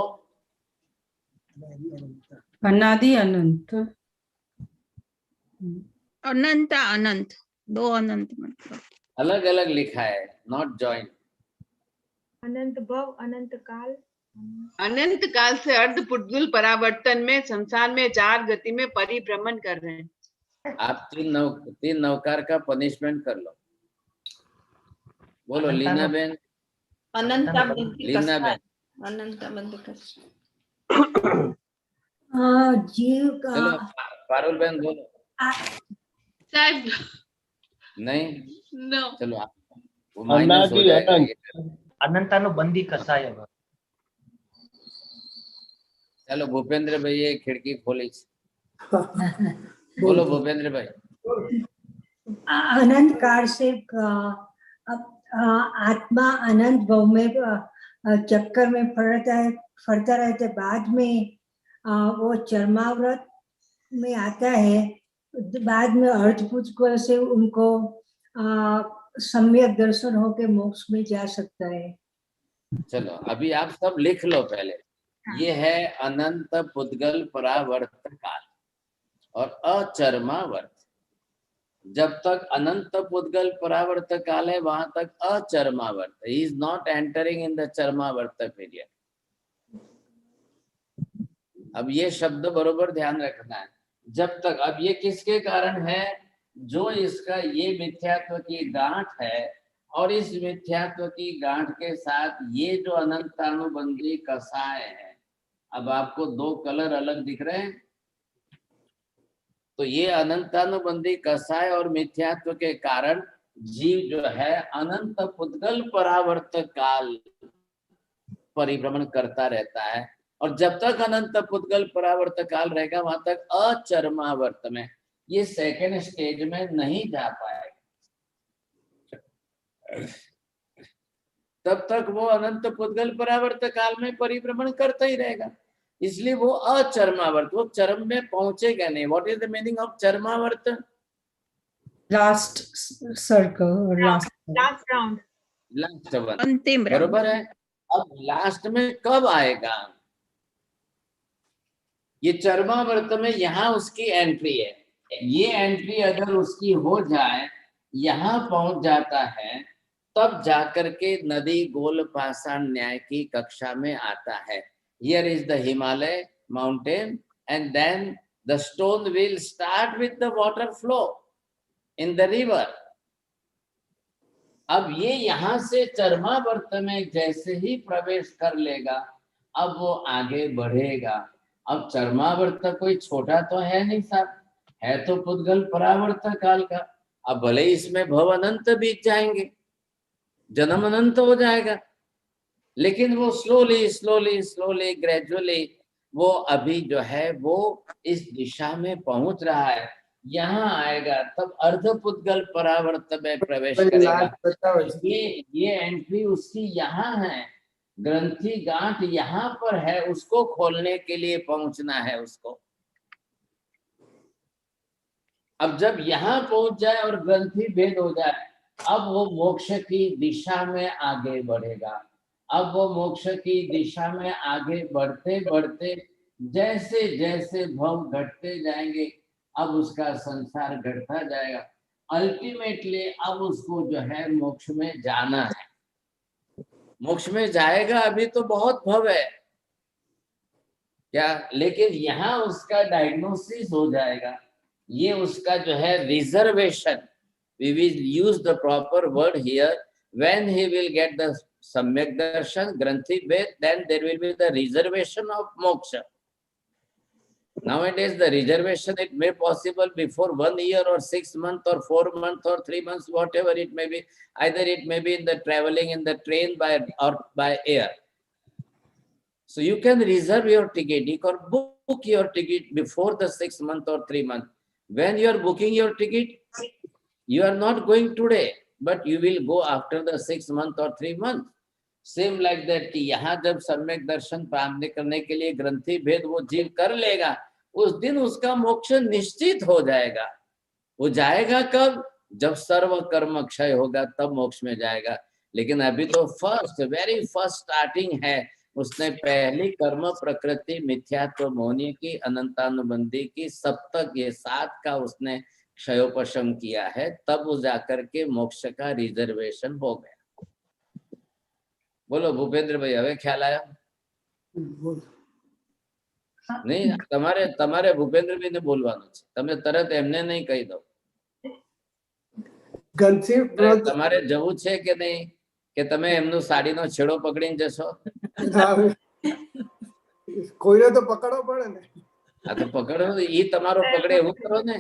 अनादि अनंत. अनंत अनंत, 2 अनंत मतलब अलग अलग लिखा है, नॉट जॉइंट. अनंत भव अनंत काल. अनंत काल से अर्ध पुद्गल परावर्तन में संसार में 4 गति में परिभ्रमण कर रहे हैं. आप 3 नौकार का पनिशमेंट कर लो. बोलो लीना बहन. अनंता लीना बहन. अनंता बंद कर. जीव का. चलो पारुल बहन बोलो. साहब नहीं नो. चलो आप वो माइनस हो जाएगा. अनंतानु बंदी कसाय. चलो भूपेंद्र भाई ये खिड़की खोली. बोलो भूपेंद्र भाई. अनंत काल से आत्मा अनंत भव में चक्कर में फरता रहता, बाद में वो चर्माव्रत में आता है, बाद में अर्धपुद्गल से उनको सम्यक दर्शन होके मोक्ष में जा सकता है. चलो अभी आप सब लिख लो पहले. ये है अनंत पुद्गल परावर्त काल और अचर्मावर्त. जब तक अनंत पुद्गल परावर्त काल है वहां तक अचर्मावर्त. He is not entering in the चर्मावर्त पीरियड. अब ये शब्द बरोबर ध्यान रखना है. जब तक, अब ये किसके कारण है? जो इसका ये मिथ्यात्व की गांठ है और इस मिथ्यात्व की गांठ के साथ ये जो अनंतानुबंधी कसाय है अब आपको दो कलर अलग दिख रहे हैं। तो ये अनंतानुबंधी कसाय और मिथ्यात्व के कारण जीव जो है अनंत पुद्गल परावर्त काल परिभ्रमण करता रहता है, और जब तक अनंत पुद्गल परावर्त काल रहेगा वहां तक अचरमावर्त में, ये सेकेंड स्टेज में नहीं जा पाएगा। तब तक वो अनंत पुद्गल परावर्त काल में परिभ्रमण करता ही रहेगा, इसलिए वो अचरमावर्त, वो चरम में पहुंचेगा नहीं। What is the meaning of चरमावर्त? Last circle, last round, last one, अंतिम बरोबर है। अब लास्ट में कब आएगा? ये चरमावर्त में यहाँ उसकी एंट्री है। ये एंट्री अगर उसकी हो जाए, यहाँ पहुंच जाता है, तब जाकर के नदी गोल पाषाण न्याय की कक्षा में आता है। Here is the Himalaya mountain, and then the stone will start with the water flow in the river. अब ये यहाँ से चरमावर्त में जैसे ही प्रवेश कर लेगा, अब वो आगे बढ़ेगा। अब चरमावर्त कोई छोटा तो है नहीं साहब, है तो पुद्गल परावर्त काल का। अब भले इसमें भव अनंत बीत जाएंगे, जन्म अनंत हो जाएगा, लेकिन वो स्लोली स्लोली स्लोली ग्रेजुअली वो अभी जो है वो इस दिशा में पहुंच रहा है। यहाँ आएगा तब अर्धपुद्गल परावर्त में प्रवेश करेगा। ये एंट्री उसकी यहाँ है, ग्रंथि गांठ यहाँ पर है, उसको खोलने के लिए पहुंचना है उसको। अब जब यहाँ पहुंच जाए और ग्रंथि भेद हो जाए, अब वो मोक्ष की दिशा में आगे बढ़ेगा। अब वो मोक्ष की दिशा में आगे बढ़ते बढ़ते जैसे जैसे भव घटते जाएंगे, अब उसका संसार घटता जाएगा। अल्टीमेटली अब उसको जो है मोक्ष में जाना है। मोक्ष में जाएगा, अभी तो बहुत भव है क्या, लेकिन यहाँ उसका डायग्नोसिस हो जाएगा। ये उसका जो है reservation, we will use the proper word here, when he will get the samyak darshan, granthi ved, then there will be the reservation of moksha. Nowadays the reservation, it may possible before 1 year or 6 months or 4 months or 3 months, whatever it may be. Either it may be in the traveling in the train or by air. So you can reserve your ticket, you can book your ticket before the 6 months or 3 months. When you are booking your ticket, you are not going today, but you will go after the 6 months or 3 months. Same like that कि यहाँ जब सम्यक दर्शन प्राप्त करने के लिए ग्रंथि भेद वो जीव कर लेगा, उस दिन उसका मोक्ष निश्चित हो जाएगा। वो जाएगा कब? जब सर्व कर्म क्षय होगा, तब मोक्ष में जाएगा। लेकिन अभी तो वेरी फर्स्ट स्टार्टिंग है। उसने पहली कर्म प्रकृति मिथ्यात्व मोहनी की, अनंतानुबंधी की, सप्तक ये 7 का उसने क्षयोपशम किया है, तब वो जाकर के मोक्ष का रिजर्वेशन हो गया। बोलो भूपेंद्र भाई, હવે ખ્યાલ આયો? નહીં, તમારે ભૂપેન્દ્રભાઈ ને બોલવાનું છે, તમે તરત એમને નહીં કહી દો। તમારે જવું છે કે નહીં, કે તમે એમનું સાડીનો છેડો પકડીને જશો? કોઈને તો પકડવો પડે ને। આ તો પકડો, ઈ તમારો પકડે એવું કરો ને।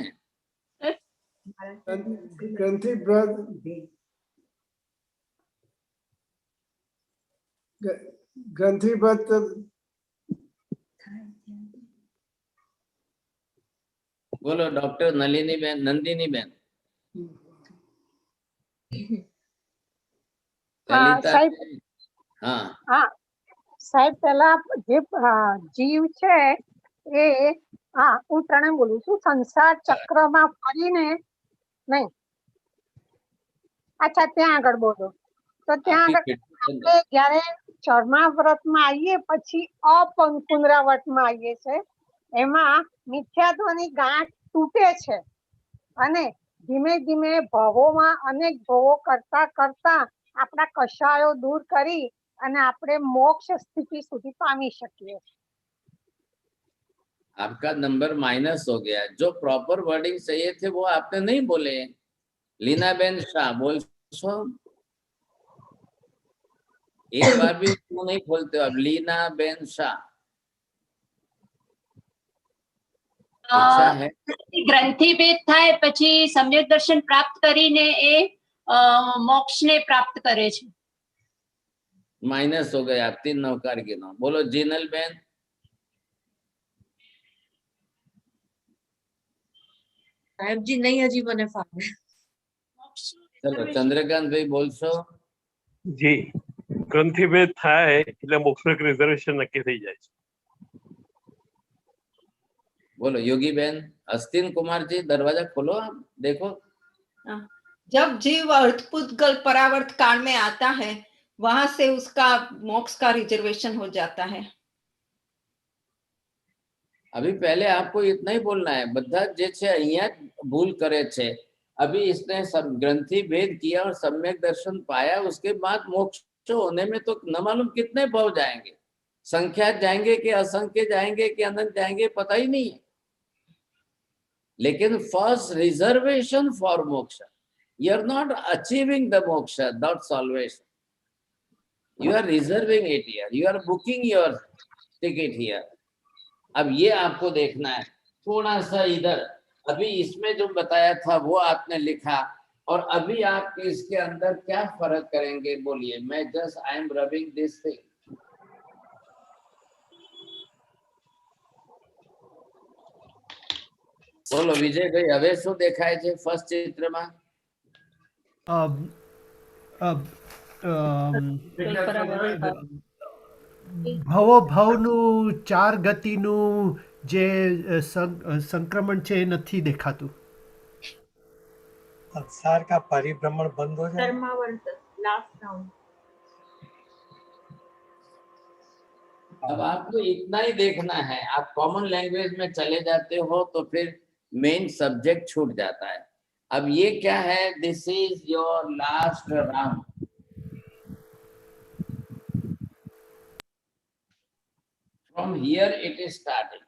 ગ્રંથિ વ્રત ગ્રંથિ વ્રત બોલો ડોક્ટર નલિનીબેન, નંદિનીબેન। સાહેબ, હા સાહેબ, પેલા જે જીવ છે એ હું ત્રણે બોલું છું, સંસાર ચક્રમાં ફરીને નહીં, અચ્છા ત્યાં આગળ બોલો તો ત્યાં આગળ આપણે જયારે ચર્માવ્રતમાં આવીએ પછી અપુનરાવર્તમાં આવીએ છે, એમાં મિથ્યાત્વની ગાંઠ તૂટે છે અને ધીમે ધીમે ભવોમાં અનેક ભવો કરતા કરતા આપણા કષાયો દૂર કરી અને આપણે મોક્ષ સ્થિતિ સુધી પામી શકીએ। आपका नंबर माइनस हो गया। जो प्रॉपर वर्डिंग चाहिए थे वो आपने नहीं बोले। लीनाबेन शाह बोल सो, एक बार भी क्यों नहीं खोलते हो आप? लीनाबेन शाह, ઈચ્છા હે ગ્રંથિ ભેદ થાય પછી સમ્યક દર્શન પ્રાપ્ત કરીને એ મોક્ષને પ્રાપ્ત કરે છે. माइनस हो गए आप 3 नौकार गिनो. बोलो जीनल बेन. साहेब जी नहीं हजी મને ફાવે. चलो चंद्रकांत भाई बोलशो. જી ગ્રંથિભેદ થાય એટલે મોક્ષ રિઝર્વેશન નક્કી થઈ જાય છે. बोलो योगी बहन. अस्तिन कुमार जी दरवाजा खोलो, आप देखो. जब जीव अर्धपुद्गल परावर्त काल में आता है वहां से उसका मोक्ष का रिजर्वेशन हो जाता है. अभी पहले आपको इतना ही बोलना है. બધા જે છે અહીંયા ભૂલ કરે છે. अभी इसने सब ग्रंथि भेद किया और सम्यक दर्शन पाया, उसके बाद मोक्ष होने में तो न मालूम कितने भाव जाएंगे. संख्या जाएंगे कि असंख्य जाएंगे कि अनंत जाएंगे पता ही नहीं है. लेकिन फर्स्ट रिजर्वेशन फॉर मोक्ष, you are not achieving the moksha, not salvation. You are reserving it here, you are booking your ticket here. अब ये आपको देखना है. थोड़ा सा इधर अभी इसमें जो बताया था वो आपने लिखा, और अभी आप इसके अंदर क्या फर्क करेंगे बोलिए. मैं just I am rubbing this thing. बोलो विजय भाई, હવે શું દેખાય છે ફર્સ્ટ ચિત્રમાં? ભવો ભવનું ચાર ગતિનું જે સંક્રમણ છે એ નથી દેખાતું. संसार का परिभ्रमण बंद हो जाए. चर्मावर्त लास्ट राउंड. अब आपको इतना ही देखना है. आप कॉमन लैंग्वेज में चले जाते हो तो फिर मेन सब्जेक्ट छूट जाता है. अब ये क्या है? This is your last round. From here it is starting.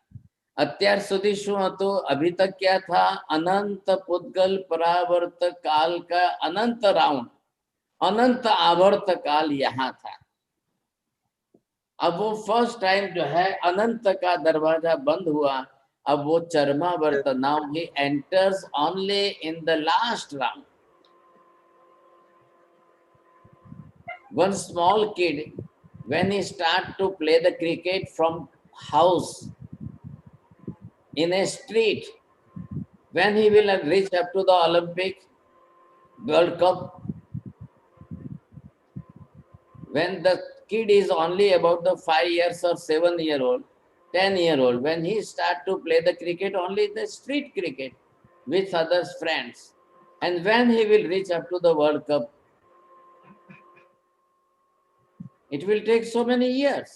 અત્યાર સુધી શું હતું? अभी तक क्या था? अनंत पुद्गल परावर्त काल का अनंत राउंड, अनंत आवर्त काल यहाँ था. अब वो फर्स्ट टाइम जो है अनंत का दरवाजा बंद हुआ. अब वो चरमावर्त, now he enters only in the last round. One small kid when he start to play the cricket from house in a street, when he will reach up to the Olympic World Cup, when the kid is only about the 5 years or 7 year old, 10 year old, when he start to play the cricket only the street cricket with others friends, and when he will reach up to the World Cup, it will take so many years.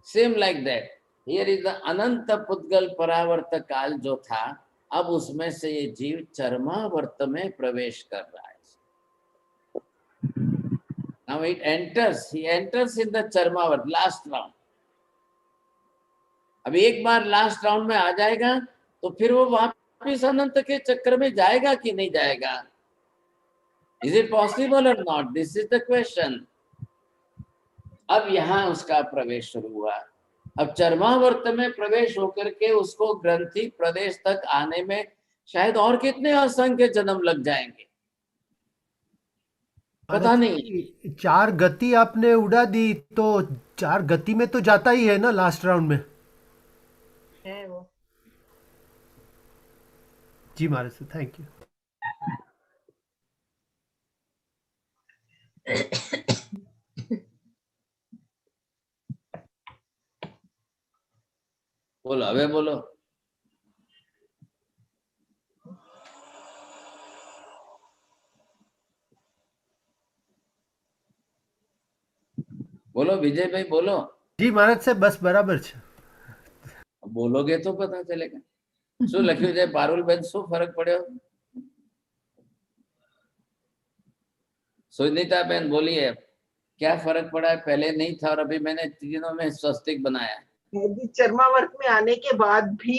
Same like that. Here is the Ananta Pudgal Paravarta काल जो था, अब उसमें से ये जीव चरमावर्त में प्रवेश कर रहा है. Now it enters, he enters in the चरमावर्त, last round. अब एक बार लास्ट राउंड में आ जाएगा तो फिर वो वापिस अनंत के चक्र में जाएगा कि नहीं जाएगा? Is it possible or not? This is the question. अब यहाँ उसका प्रवेश शुरू हुआ. अब चरमावर्त में प्रवेश होकर के उसको ग्रंथि प्रदेश तक आने में शायद और कितने असंख्य जन्म लग जाएंगे, पता नहीं. 4 गति आपने उड़ा दी तो 4 गति में तो जाता ही है ना लास्ट राउंड में. है वो. जी महाराज, थैंक यू. बोलो, હવે બોલો. बोलो विजय भाई, बोलो. जी महाराज साहब, बस बराबर છે. બોલોગે તો પતા ચલેगा. શું લખ્યું છે પારુલ બેન? શું ફરક પડ્યો? सुनीता बहन बोलिए, क्या फर्क पड़ा है? पहले नहीं था और अभी मैंने तीनों में स्वस्तिक बनाया. चरमावर्त में आने के बाद भी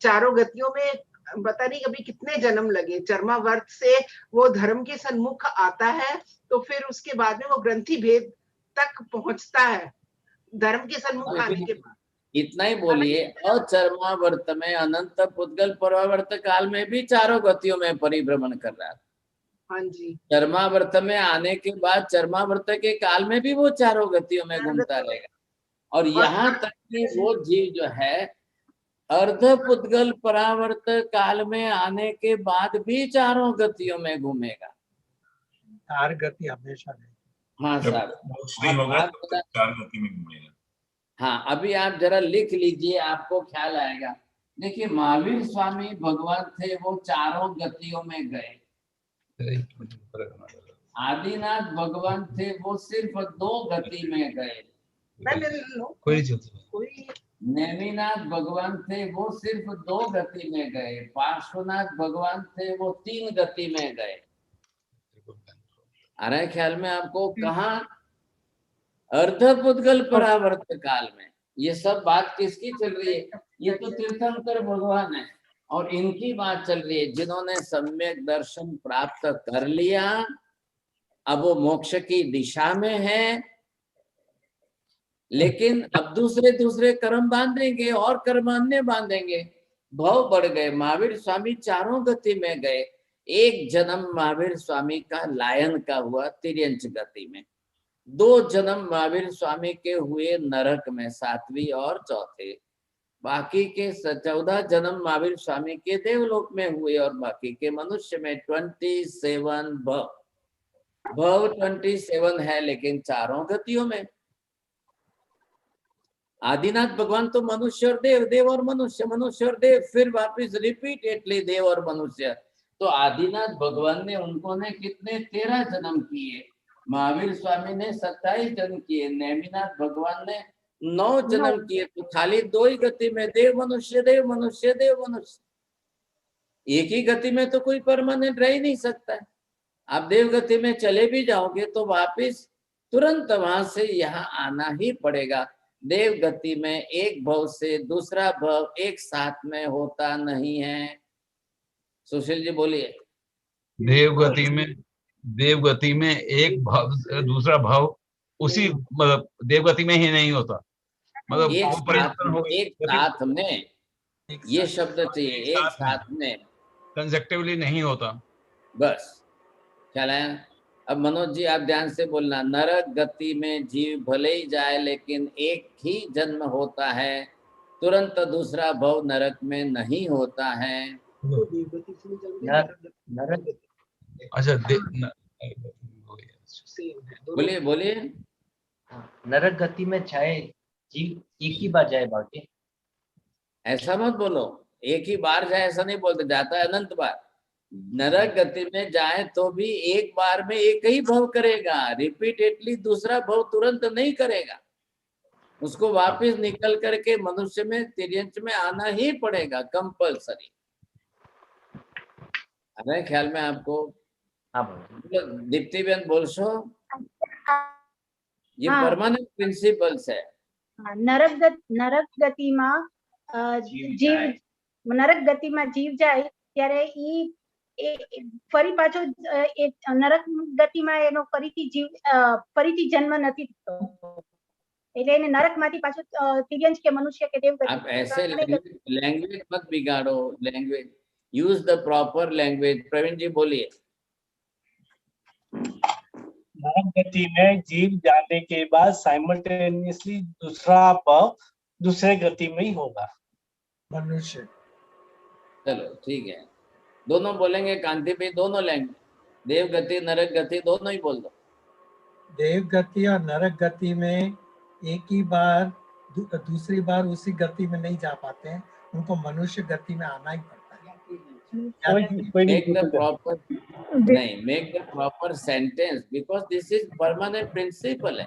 चारों गतियों में पता नहीं कभी कितने जन्म लगे. चरमावर्त से वो धर्म के सन्मुख आता है तो फिर उसके बाद में वो ग्रंथि भेद तक पहुंचता है धर्म के सन्मुख आने के बाद. इतना ही बोलिए। अचर्मावर्त में अनंत पुद्गल परावर्त काल में भी चारों गतियों में परिभ्रमण कर रहा था। हाँ जी। चर्मावर्त में आने के बाद चर्मावर्त के काल में भी वो चारों गतियों में घूमता रहेगा। और यहाँ तक कि वो जीव जो है अर्ध पुद्गल परावर्त काल में आने के बाद भी चारों गतियों में घूमेगा। चार गति हमेशा नहीं। हाँ जब साहब, मोक्ष नहीं होगा तब तक चार गति में घूमेगा। हाँ, अभी आप जरा लिख लीजिए, आपको ख्याल आएगा। देखिए, महावीर स्वामी भगवान थे, वो चारों गतियों में गए। आदिनाथ भगवान थे, वो सिर्फ 2 गति में गए। नेमिनाथ भगवान थे, वो सिर्फ 2 गति में गए। पार्श्वनाथ भगवान थे, वो 3 गति में गए। आ रहा है ख्याल में आपको? कहा? अर्ध पुद्गल परावर्त काल में। ये सब बात किसकी चल रही है? ये तो तीर्थंकर भगवान है और इनकी बात चल रही है, जिन्होंने सम्यक दर्शन प्राप्त कर लिया। अब वो मोक्ष की दिशा में है, लेकिन अब दूसरे कर्म बांधेंगे और कर्मान्य बांधेंगे। भाव बढ़ गए। महावीर स्वामी चारों गति में गए। एक जन्म महावीर स्वामी का लायन का हुआ तिर्यंच गति में। 2 जन्म महावीर स्वामी के हुए नरक में, 7वीं और 4थे। बाकी के 14 जन्म महावीर स्वामी के देवलोक में हुए और बाकी के मनुष्य में 27 भव 27 है, लेकिन चारों गतियों में। आदिनाथ भगवान तो मनुष्य और देव, देव और मनुष्य, मनुष्य और देव, फिर वापिस रिपीटेडली देव और मनुष्य। तो आदिनाथ भगवान ने उनको ने कितने 13 जन्म किए। महावीर स्वामी ने 27 जन्म किए। नेमिनाथ भगवान ने 9 जन्म किए। तो खाली 2 ही गति में, देव मनुष्य, देव मनुष्य, देव मनुष्य। एक ही गति में तो कोई परमानेंट रह ही नहीं सकता है। आप देव गति में चले भी जाओगे तो वापिस तुरंत वहां से यहाँ आना ही पड़ेगा। देव गति में एक भव से दूसरा भव एक साथ में होता नहीं है। सुशील जी बोलिए। देवगति में एक भाव से दूसरा भाव उसी मतलब देवगति में ही नहीं होता। मतलब एक साथ में, ये शब्द चाहिए, एक साथ में, कंसेक्टिवली नहीं होता। बस ख्याल है। अब मनोज जी आप ध्यान से बोलना। नरक गति में जीव भले ही जाए, लेकिन एक ही जन्म होता है, तुरंत दूसरा भव नरक में नहीं होता है। अच्छा, बोलिए बोलिए। नरक गति में चाहे जीव एक ही बार जाए बाकी, ऐसा मत बोलो। एक ही बार जाए ऐसा नहीं बोलते, जाता है अनंत बार। नरक गति में जाए तो भी एक बार में एक ही भव करेगा, रिपीटेडली दूसरा भव तुरंत नहीं करेगा। उसको वापस निकल करके मनुष्य में, तिर्यंच में आना ही पड़ेगा, कंपल्सरी। अरे ख्याल में आपको? दीप्ति बेन बोलशो, ये परमानेंट प्रिंसिपल्स है। નરક ગતિમાં જીવ નરક ગતિમાં જીવ જાય ત્યારે એ ફરી પાછો નરક ગતિમાં એનો ફરીથી જન્મ નથી થતો, એટલે એને નરકમાંથી પાછો तिर्यंच के मनुष्य के देव आप ऐसे लैंग्वेज मत बिगाड़ो। Language use the proper language. Praveen ji बोलिए। नरक गति में जीव जाने के बाद साइमल्टेनियसली दूसरा भव दूसरे गति में ही होगा, मनुष्य। चलो ठीक है, दोनों बोलेंगे कांति पे, दोनों लैंग्वेज, देव गति नरक गति दोनों ही बोल दो। देव गति और नरक गति में एक ही बार दूसरी बार उसी गति में नहीं जा पाते हैं, उनको मनुष्य गति में आना ही पड़ता है। Make the proper, नहीं, make the proper sentence because this is permanent principle है।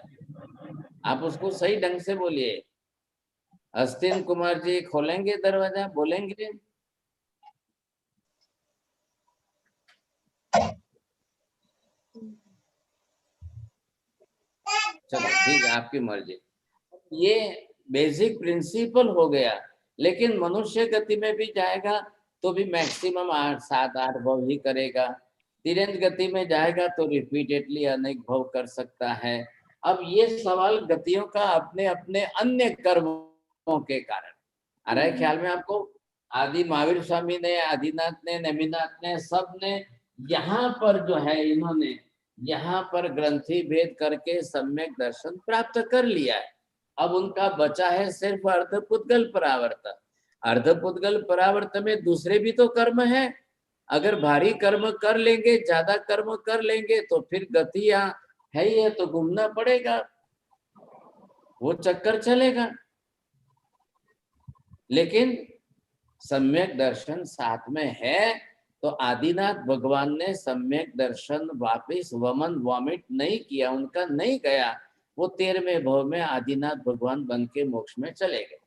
आप उसको सही ढंग से बोलिए। अस्तिन कुमार जी खोलेंगे दरवाजा, बोलेंगे। चलो ठीक है, आपकी मर्जी। ये बेसिक प्रिंसिपल हो गया, लेकिन मनुष्य गति में भी जाएगा तो भी मैक्सिमम 8, 7, 8 भव ही करेगा। तिर्यंच गति में जाएगा तो रिपीटेडली अनेक भव कर सकता है। अब ये सवाल गतियों का अपने अपने अन्य कर्मों कर्मों के कारण। आ रहा है ख्याल में आपको? आदि महावीर स्वामी ने, आदिनाथ ने, नेमिनाथ ने, सब ने यहाँ पर जो है इन्होंने यहाँ पर ग्रंथि भेद करके सम्यक दर्शन प्राप्त कर लिया है। अब उनका बचा है सिर्फ अर्धपुद्गल परावर्तन। अर्धपुद्गल परावर्तन में दूसरे भी तो कर्म है। अगर भारी कर्म कर लेंगे, ज्यादा कर्म कर लेंगे तो फिर गति यहाँ है ही है, तो घूमना पड़ेगा, वो चक्कर चलेगा। लेकिन सम्यक दर्शन साथ में है तो आदिनाथ भगवान ने सम्यक दर्शन वापिस वमन वॉमिट नहीं किया, उनका नहीं गया। वो 13वें भव में आदिनाथ भगवान बन के मोक्ष में चले गए।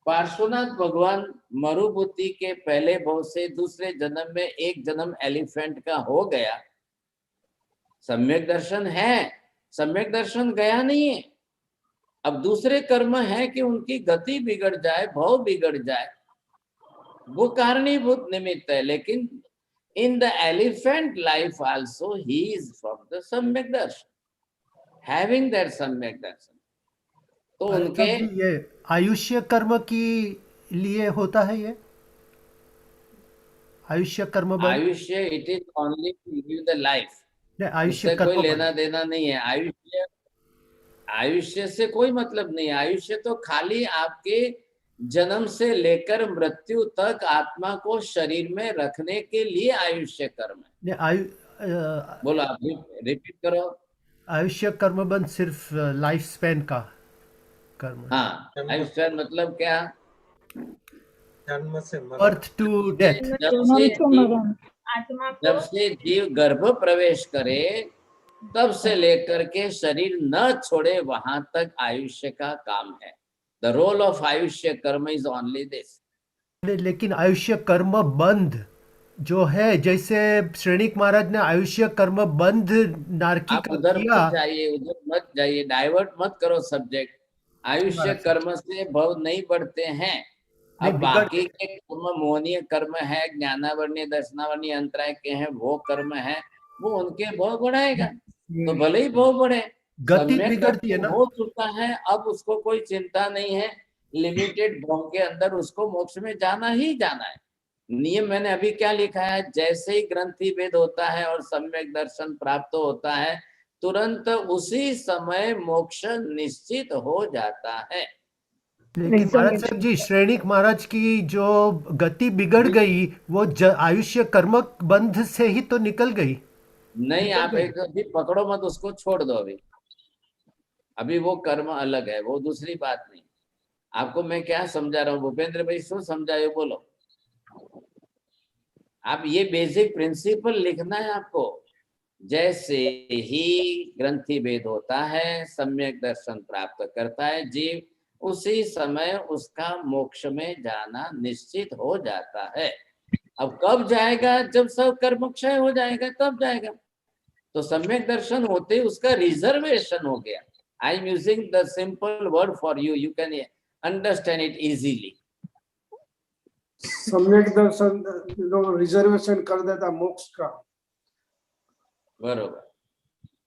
पार्श्वनाथ भगवान मरुभूति के पहले भव से दूसरे जन्म में एक जन्म एलिफेंट का हो गया। सम्यक दर्शन है, सम्यक दर्शन गया नहीं है। अब दूसरे कर्म है कि उनकी गति बिगड़ जाए, भव बिगड़ जाए, वो कारणीभूत निमित्त है। लेकिन in the elephant life also he is from the सम्यक दर्शन, हैविंग दैट सम्यक दर्शन। तो उनके ये आयुष्य कर्म की लिए होता है, ये आयुष्य कर्म बल? आयुष्य it is only to give the life, आयुष्य इससे कोई कर्म लेना देना नहीं है। आयुष्य, आयुष्य से कोई मतलब नहीं है। आयुष्य तो खाली आपके जन्म से लेकर मृत्यु तक आत्मा को शरीर में रखने के लिए आयुष्य कर्म है। बोलो, आप रिपीट करो। आयुष्य कर्म बंद सिर्फ लाइफ स्पैन का कर्म। हाँ, आयुष्य मतलब क्या? जन्म से बर्थ टू डेथ। जब से जीव गर्भ प्रवेश करे तब से लेकर के शरीर न छोड़े वहां तक आयुष्य का काम है। द रोल ऑफ आयुष्य कर्म इज ओनली दिस। लेकिन आयुष्य कर्म बंध जो है, जैसे श्रेणिक महाराज ने आयुष्य कर्म बंध नारकी आप का उधर किया। मत जाइए, उधर मत जाइए, डाइवर्ट मत करो सब्जेक्ट। आयुष्य कर्म से भव नहीं बढ़ते हैं। अब बाकी के कर्म मोहनीय कर्म है, ज्ञानावर्णीय दर्शनावर्णीय अंतराय के हैं, वो कर्म है, वो उनके भव बढ़ाएगा तो भले ही भव बढ़े। गति सम्यक बिगड़ती है दर्शन ना। हो चुका है, अब उसको कोई चिंता नहीं है। लिमिटेड भव के अंदर उसको मोक्ष में जाना ही जाना है। नियम मैंने अभी क्या लिखा है, जैसे ही ग्रंथि भेद होता है और सम्यक दर्शन प्राप्त होता है, तुरंत उसी समय मोक्ष निश्चित हो जाता है। लेकिन महाराज साहब जी, श्रेणिक महाराज की जो गति बिगड़ गई वो आयुष्य कर्म बंध से ही तो निकल गई। नहीं, आप एक अभी पकड़ो मत, उसको छोड़ दो। अभी वो कर्म अलग है, वो दूसरी बात नहीं। आपको मैं क्या समझा रहा हूँ भूपेंद्र भाई, शो समझाए बोलो। आप ये बेसिक प्रिंसिपल लिखना है आपको। जैसे ही ग्रंथि भेद होता है, सम्यक दर्शन प्राप्त करता है जीव, उसी समय उसका मोक्ष में जाना निश्चित हो जाता है। अब कब जाएगा? जब सब कर्म क्षय हो जाएगा तब जाएगा। तो सम्यक दर्शन होते ही उसका रिजर्वेशन हो गया। I am using the simple word for you, you can understand it easily. सम्यक दर्शन रिजर्वेशन कर देता मोक्ष का। बरोबर।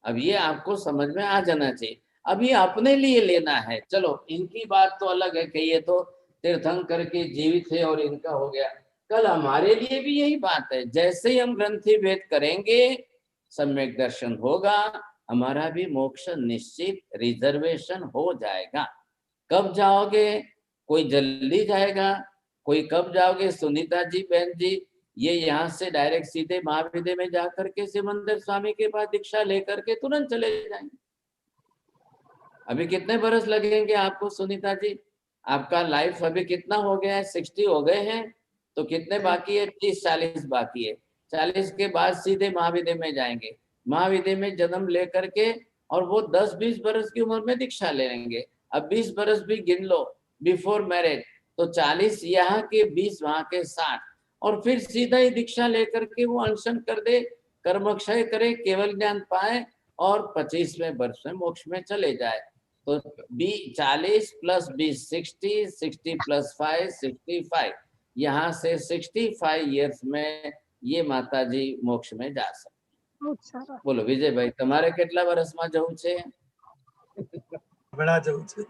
अब ये आपको समझ में आ जाना चाहिए। अब ये अपने लिए लेना है। चलो, इनकी बात तो अलग है कि ये तो तीर्थंकर के जीवित है और इनका हो गया। कल हमारे लिए भी यही बात है। जैसे ही हम ग्रंथि भेद करेंगे, सम्यक दर्शन होगा, हमारा भी मोक्ष निश्चित रिजर्वेशन हो जाएगा। कब जाओगे? कोई जल्दी जाएगा, कोई कब जाओगे? सुनीता जी, बहन जी, ये यहाँ से डायरेक्ट सीधे महाविद्या में जाकर के सिमंदर स्वामी के पास दीक्षा लेकर के तुरंत चले जाएंगे। अभी कितने बरस लगेंगे आपको सुनीता जी? आपका लाइफ अभी कितना हो गया है? 60 हो गए हैं, तो कितने बाकी है? 30-40 बाकी है। 40 के बाद सीधे महाविद्या में जाएंगे। महाविद्या में जन्म लेकर के और वो 10-20 बरस की उम्र में दीक्षा ले लेंगे। अब 20 बरस भी गिन लो बिफोर मैरिज, तो 40 यहाँ के, 20 वहां के, 60, और फिर सीधा ही दीक्षा लेकर के वो अनशन कर दे, कर्मक्षय करे, केवल ज्ञान पाए और 25वें वर्ष में मोक्ष में चले जाए। तो 40 + 20 60, 60 + 5 65, यहाँ से 65 ईयर्स में ये माता जी मोक्ष में जा सकते। बोलो विजय भाई, તમારે કેટલા વર્ષમાં જવું છે? બડા જવું છે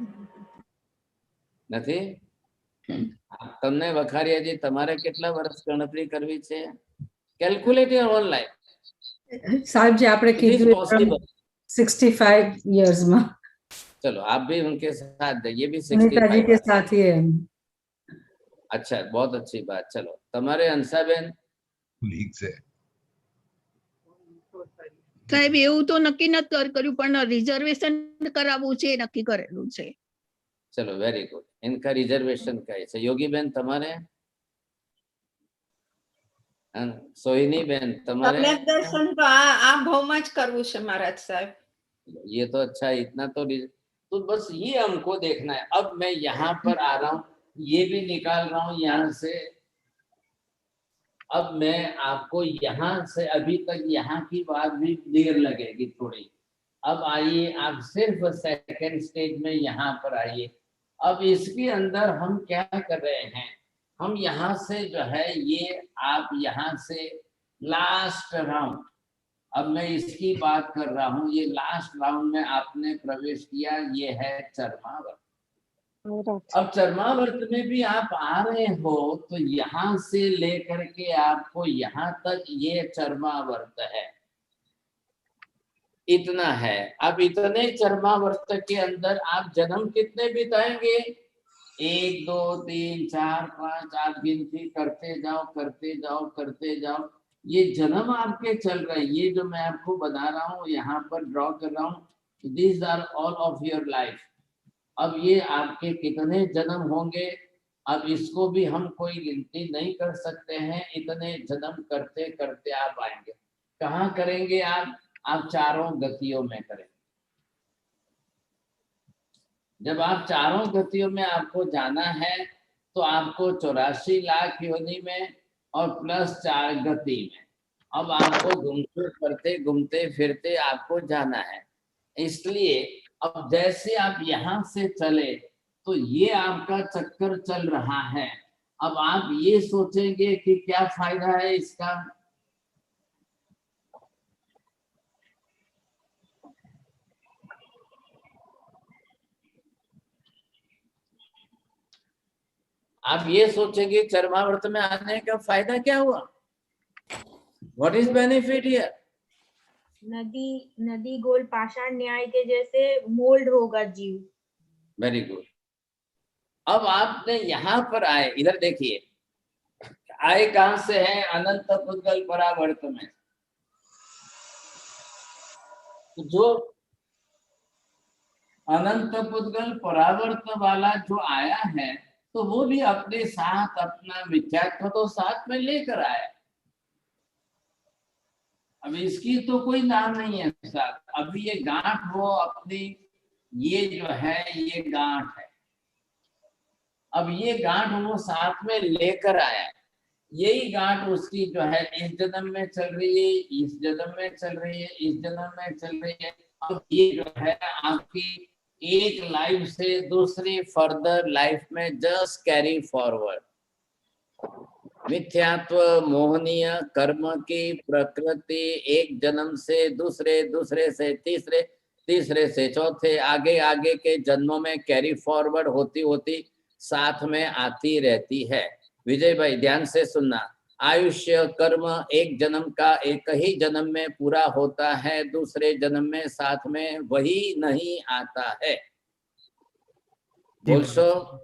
નથી? તમને વખારિયાજી તમારે કેટલા વર્ષ ગણતરી કરવી છે? Calculate your own life. સાહેબજી આપણે It is કીધું possible. 65 years માં चलो आप भी उनके साथ दे, ये भी सुनीता जी 65 के साथ ही है। अच्छा, बहुत अच्छी बात। चलो તમારે હંસાબેન ઠીક છે સાહેબ એવું તો નક્કી નથી કર્યું પણ રિઝર્વેશન કરાવવું છે એ નક્કી કરેલું છે. चलो वेरी गुड. इनका रिजर्वेशन का है. योगी बेन તમારે? सोहिनी बेन તમારે? सम्यक दर्शन तो आ भावમાં જ કરવું છે મહારાજ સાહેબ. ये तो अच्छा है, इतना तो बस ये हमको देखना है. अब मैं यहाँ पर आ रहा हूँ, ये भी निकाल रहा हूँ यहाँ से. अब मैं आपको यहाँ से अभी तक यहाँ की बात भी देर लगेगी थोड़ी. अब आइए आप सिर्फ सेकंड स्टेज में यहाँ पर आइए. अब इसके अंदर हम क्या कर रहे हैं, हम यहाँ से जो है ये आप यहाँ से लास्ट राउंड, अब मैं इसकी बात कर रहा हूँ, ये लास्ट राउंड में आपने प्रवेश किया, ये है चरमावर्त. अब चरमावर्त में भी आप आ रहे हो तो यहाँ से लेकर के आपको यहाँ तक ये चरमावर्त है, इतना है. अब इतने चरमावर्त के अंदर आप जन्म कितने बिताएंगे? 1 2 3 4 5 आप गिनती करते जाओ करते जाओ करते जाओ. ये जन्म आपके चल रहे हैं, ये जो मैं आपको बता रहा हूँ यहाँ पर ड्रॉ कर रहा हूँ, these are all of your life. अब ये आपके कितने जन्म होंगे, अब इसको भी हम कोई गिनती नहीं कर सकते हैं. इतने जन्म करते करते आप आएंगे. कहाँ करेंगे आप चारों गतियों में करेंगे. जब आप चारों गतियों में आपको जाना है तो आपको 84 लाख योनि में और प्लस 4 गति में. अब आपको घूमते फिरते आपको जाना है. इसलिए अब जैसे आप यहाँ से चले तो ये आपका चक्कर चल रहा है. अब आप ये सोचेंगे कि क्या फायदा है इसका. आप ये सोचेंगे चरमावर्त में आने का फायदा क्या हुआ, व्हाट इज बेनिफिट हियर. नदी गोल पाषाण न्याय के जैसे मोल्ड होगा जीव. Very good. अब आपने यहाँ पर आए, इधर देखिए, आए कहां से है? अनंत पुद्गल परावर्त में. जो अनंत पुद्गल परावर्त वाला जो आया है तो वो भी अपने साथ अपना मिथ्यात्व तो साथ में लेकर आया. अब इसकी तो कोई नाम नहीं है साथ. अभी ये गांठ वो अपनी, ये जो है ये गांठ है. अब ये गांठ वो साथ में लेकर आया. यही गांठ उसकी जो है इस जन्म में चल रही है, इस जन्म में चल रही है, इस जन्म में चल रही है. अब ये जो है आपकी एक लाइफ से दूसरी फर्दर लाइफ में जस्ट कैरी फॉरवर्ड. मिथ्यात्व मोहनीय कर्म की प्रकृति एक जन्म से दूसरे, दूसरे से तीसरे, तीसरे से चौथे, आगे आगे के जन्मों में कैरी फॉरवर्ड होती होती साथ में आती रहती है. विजय भाई ध्यान से सुनना. आयुष्य कर्म एक जन्म का एक ही जन्म में पूरा होता है, दूसरे जन्म में साथ में वही नहीं आता है. बोलो.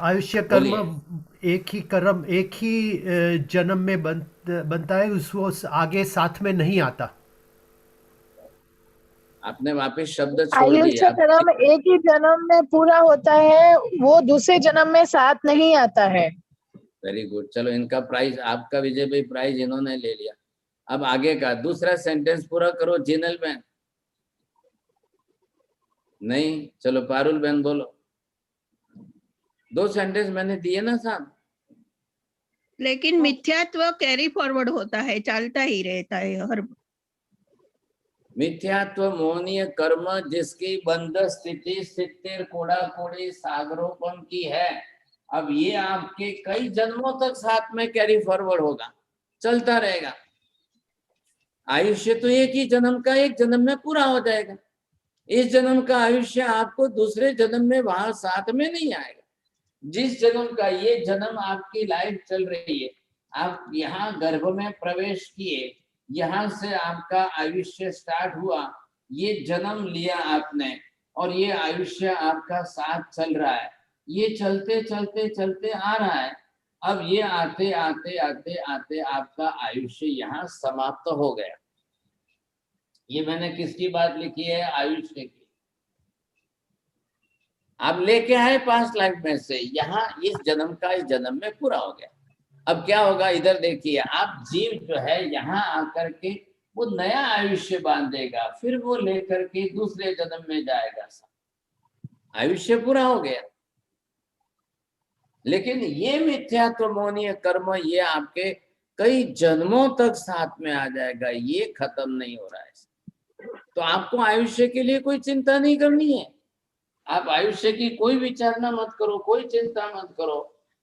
आयुष्य कर्म एक ही कर्म एक ही जन्म में बनता है, उसको आगे साथ में नहीं आता. आपने वापिस शब्द छोड़ आयुष्य दिया. कर्म एक ही जन्म में पूरा होता है, वो दूसरे जन्म में साथ नहीं आता है. Very good. चलो इनका प्राइज, आपका विजय भाई प्राइज इन्होंने ले लिया. अब आगे का दूसरा सेंटेंस पूरा करो जिनल बहन. नहीं, चलो पारुल बहन बोलो. 2 सेंटेंस मैंने दिए ना साहब. लेकिन मिथ्यात्व कैरी फॉरवर्ड होता है, चलता ही रहता है हर. मिथ्यात्व मोहनीय कर्म जिसकी बंध स्थिति 70 कोड़ा कोड़ी सागरोपम की है. अब ये आपके कई जन्मों तक साथ में कैरी फॉरवर्ड होगा, चलता रहेगा. आयुष्य तो एक ही जन्म का एक जन्म में पूरा हो जाएगा. इस जन्म का आयुष्य आपको दूसरे जन्म में वहां साथ में नहीं आएगा. जिस जन्म का ये जन्म आपकी लाइफ चल रही है, आप यहाँ गर्भ में प्रवेश किए, यहाँ से आपका आयुष्य स्टार्ट हुआ, ये जन्म लिया आपने और ये आयुष्य आपका साथ चल रहा है, ये चलते चलते चलते आ रहा है। अब ये आते आते आते आते आपका आयुष्य यहाँ समाप्त हो गया। ये मैंने किसकी बात लिखी है? आयुष्य की। आप लेके आए पास्ट लाइफ में से, यहाँ इस जन्म का इस जन्म में पूरा हो गया। अब क्या होगा इधर देखिए, आप जीव जो है यहाँ आकर के वो नया आयुष्य बांधेगा, फिर वो लेकर के दूसरे जन्म में जाएगा। आयुष्य पूरा हो गया। लेकिन ये मिथ्यात्व मोहनीय कर्म ये आपके कई जन्मों तक साथ में आ जाएगा, ये खत्म नहीं हो रहा है। तो आपको आयुष्य के लिए कोई चिंता नहीं करनी है। आप आयुष्य की कोई विचारणा मत करो, कोई चिंता मत करो।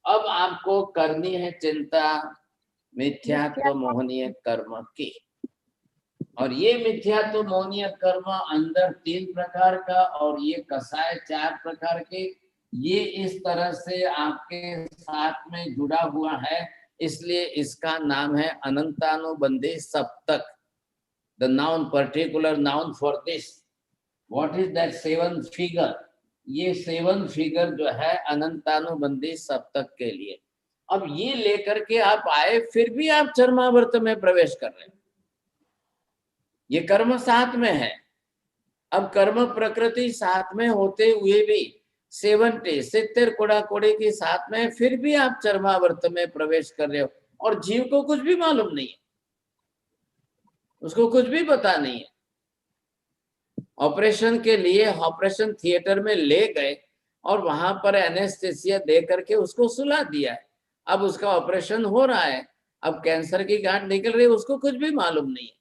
अब आपको करनी है चिंता मिथ्यात्व मोहनीय कर्म की। और ये मिथ्यात्व मोहनीय कर्म अंदर 3 प्रकार का और ये कसाय 4 प्रकार के, ये इस तरह से आपके साथ में जुड़ा हुआ है, इसलिए इसका नाम है अनंतानुबंधी सप्तक। The noun, particular noun for this. What is that 7th figure? ये 7 फिगर जो है अनंतानुबंधी सप्तक के लिए। अब ये लेकर के आप आए, फिर भी आप चरमावर्त में प्रवेश कर रहे हैं। ये कर्म साथ में है। अब कर्म प्रकृति साथ में होते हुए भी 70 कोड़ा कोड़े के साथ में, फिर भी आप चरमावर्त में प्रवेश कर रहे हो और जीव को कुछ भी मालूम नहीं है, उसको कुछ भी पता नहीं है। ऑपरेशन के लिए ऑपरेशन थिएटर में ले गए और वहां पर एनेस्थेसिया दे करके उसको सुला दिया है। अब उसका ऑपरेशन हो रहा है, अब कैंसर की गांठ निकल रही है, उसको कुछ भी मालूम नहीं है।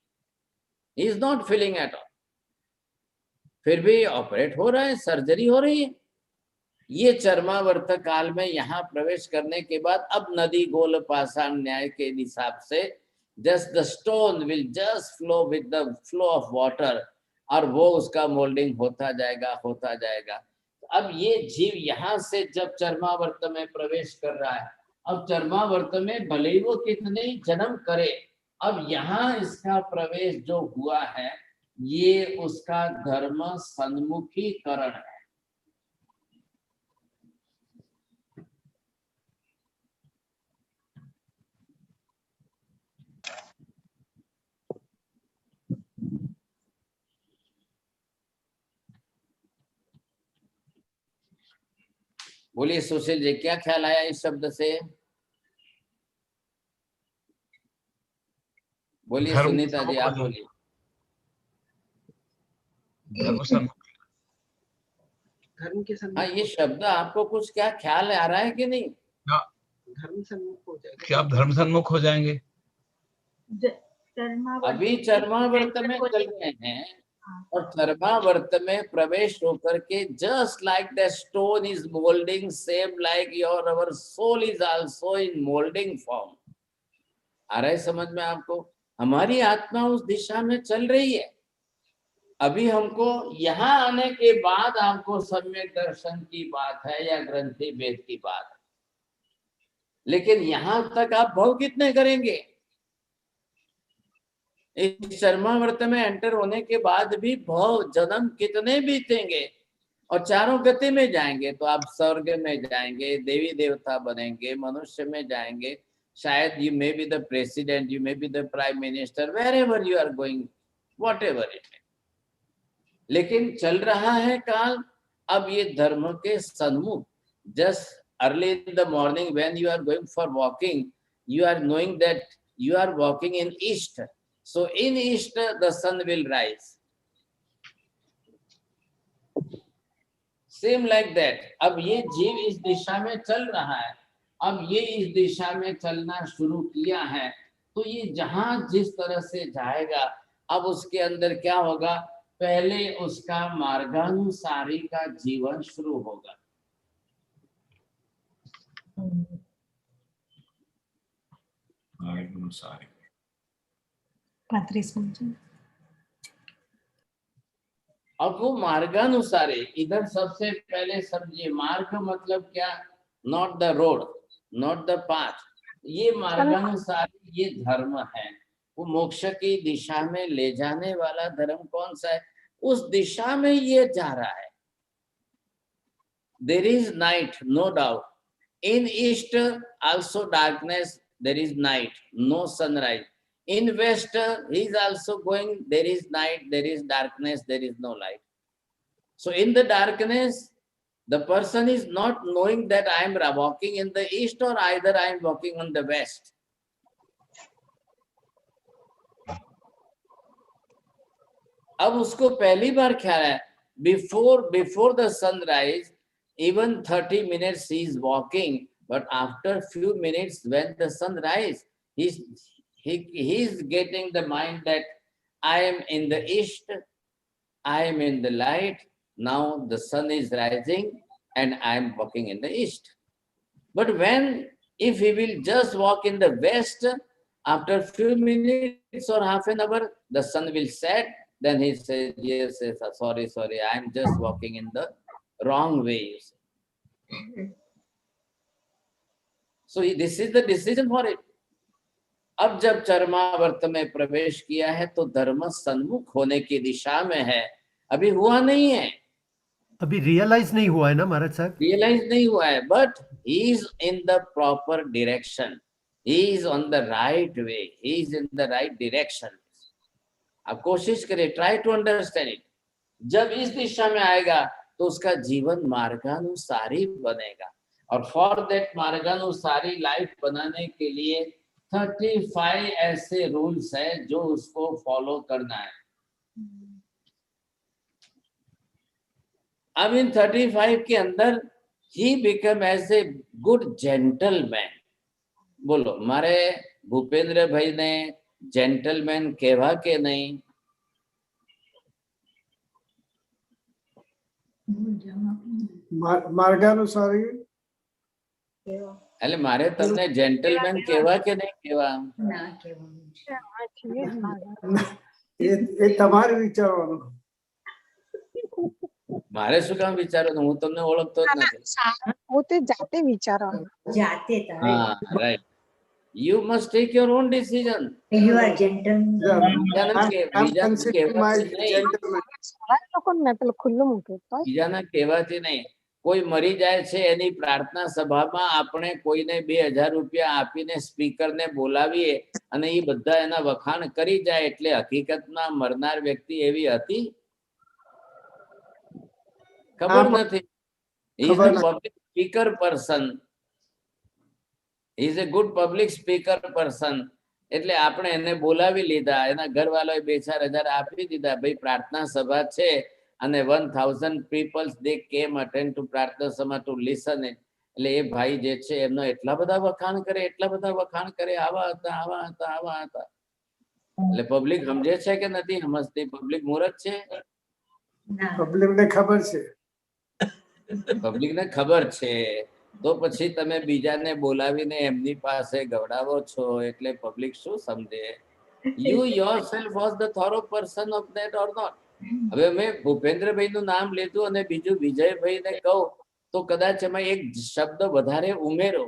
ही is not feeling at all. फिर भी ऑपरेट हो रहा है, सर्जरी हो रही है। ये चरमावर्त काल में यहाँ प्रवेश करने के बाद अब नदी गोल पाषाण न्याय के हिसाब से just the stone will just flow with the flow of water, और वो उसका मोल्डिंग होता जाएगा होता जाएगा। अब ये जीव यहाँ से जब चरमावर्त में प्रवेश कर रहा है, अब चरमावर्त में भले ही वो कितने ही जन्म करे, अब यहाँ इसका प्रवेश जो हुआ है ये उसका धर्म सन्मुखीकरण है। बोलिए सुशील जी, क्या ख्याल आया इस शब्द से? बोलिए सुनीता जी, आप बोलिए। हाँ, ये शब्द आपको कुछ क्या ख्याल आ रहा है कि नहीं? धर्म सन्मुख हो जाएगा। क्या आप धर्म सन्मुख हो जाएंगे? अभी चरमावर्त में चल रहे हैं और चरमावर्त में प्रवेश होकर के just like the stone is moulding, same like your our soul is also in moulding form. आ रहा है समझ में आपको? हमारी आत्मा उस दिशा में चल रही है। अभी हमको यहाँ आने के बाद आपको सम्यक दर्शन की बात है या ग्रंथि भेद की बात है, लेकिन यहाँ तक आप भाव कितने करेंगे? इस चरमावर्त में एंटर होने के बाद भी भाव जन्म कितने बीतेंगे और चारों गति में जाएंगे तो आप स्वर्ग में जाएंगे, देवी देवता बनेंगे, मनुष्य में जाएंगे, शायद you may be the president, you may be the prime minister, wherever you are going, whatever it है। लेकिन चल रहा है काल अब ये धर्म के सन्मुख। Just early in the morning when you are going for walking, you are knowing that you are walking in east, so in east the sun will rise. Same like that. अब ये जीव इस दिशा में चल रहा है, अब ये इस दिशा में चलना शुरू किया है, तो ये जहां जिस तरह से जाएगा अब उसके अंदर क्या होगा, पहले उसका मार्गानुसारी का जीवन शुरू होगा। अब वो मार्गानुसारी, इधर सबसे पहले समझिए मार्ग मतलब क्या, not the road, not the path. ये मार्गानुसार ये धर्म है, वो मोक्ष की दिशा में ले जाने वाला धर्म कौन सा है, उस दिशा में ये जा रहा है. There is night, no doubt. In east also darkness, there is night, no sunrise. In west he is also going, there is night, there is darkness, there is no light. So in the darkness, the person is not knowing that I am walking in the east or either I am walking on the west. अब उसको पहली बार ख्याल है, before the sunrise, even 30 minutes he is walking, but after few minutes when the sun rise, he is getting the mind that I am in the east, I am in the light, now the sun is rising and I am walking in the east. But if he will just walk in the west, after few minutes or half an hour, the sun will set, then he says, yes, sorry, I am just walking in the wrong way. So this is the decision for it. अब जब चरमावर्त में प्रवेश किया है तो धर्म सन्मुख होने की दिशा में है, अभी हुआ नहीं है, अभी रियलाइज नहीं हुआ है ना महाराज साहब, रियलाइज नहीं हुआ है, but he is in the proper direction, he is on the right way, he is in the right direction. आप कोशिश करें, ट्राई टू अंडरस्टैंड इट. जब इस दिशा में आएगा तो उसका जीवन मार्गानुसारी बनेगा, और फॉर दैट मार्गानुसारी लाइफ बनाने के लिए 35 ऐसे रूल्स है जो उसको फॉलो करना है. अब इन 35 के अंदर ही become as a good gentleman. बोलो, मारे भूपेंद्र भाई ने जेंटलमैन कहवा के नहीं? मार्गानुसारी એટલે મારે તમને જેન્ટલમેન કહેવા કે નહીં કહેવા? એ તમારે વિચારવાનું. મારે શું કામ વિચારવાનું? હું તમને ઓળખતો જ નથી. પોતે જાતે વિચારવાનું. જાતે હા, right. You must take your own decision. You are gentleman. બીજાના કહેવાથી નહીં. કોઈ મરી જાય છે એની પ્રાર્થના સભામાં આપણે કોઈને 2000 રૂપિયા આપીને સ્પીકરને બોલાવીએ અને એ બધા એના વખાણ કરી જાય, એટલે હકીકતમાં મરનાર વ્યક્તિ એવી હતી? ખબર નથી. He is a public speaker person. He is a good public speaker person. એટલે આપણે એને બોલાવી લીધા, એના ઘરવાળાએ 2-4 હજાર આપી દીધા. ભાઈ પ્રાર્થના સભા છે અને 1000 people they came attend to પ્રાર્થના સભા to listen. એટલે એ ભાઈ જે છે એમનો એટલા બધા વખાણ કરે, આવા હતા. એટલે પબ્લિક સમજે છે કે નથી સમજતી? પબ્લિક મૂર્ખ છે? પબ્લિકને ખબર છે. પબ્લિકને ખબર છે તો પછી તમે બીજાને બોલાવીને એમની પાસે ગવડાવો છો, એટલે પબ્લિક શું સમજે? You yourself was the thorough person of that or not? હવે મેં ભૂપેન્દ્રભાઈ નું નામ લીધું અને બીજું વિજયભાઈને કહું તો કદાચ એમાં એક શબ્દ વધારે ઉમેરો.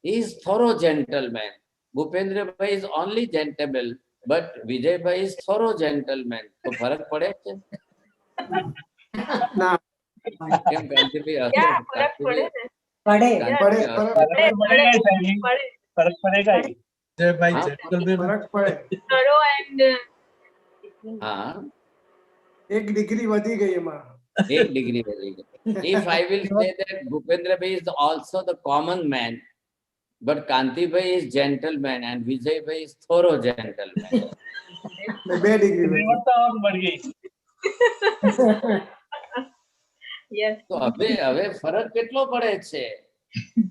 He is thorough gentleman. Bhupendrabhai is only gentleman, but Vijaybhai is thorough gentleman. તો ફરક પડે છે? ના. કેમ કાંતિભાઈ? फर्क पड़ेगा. हाँ, 1 डिग्री वधी गई एમાં. 1 डिग्री वधी गई. If I will say that Bhupendra Bhai is also the common man, but Kanti Bhai is gentleman and Vijay Bhai is thorough gentleman. 2 degree बढ़ गई. તો હવે ફરક કેટલો પડે છે?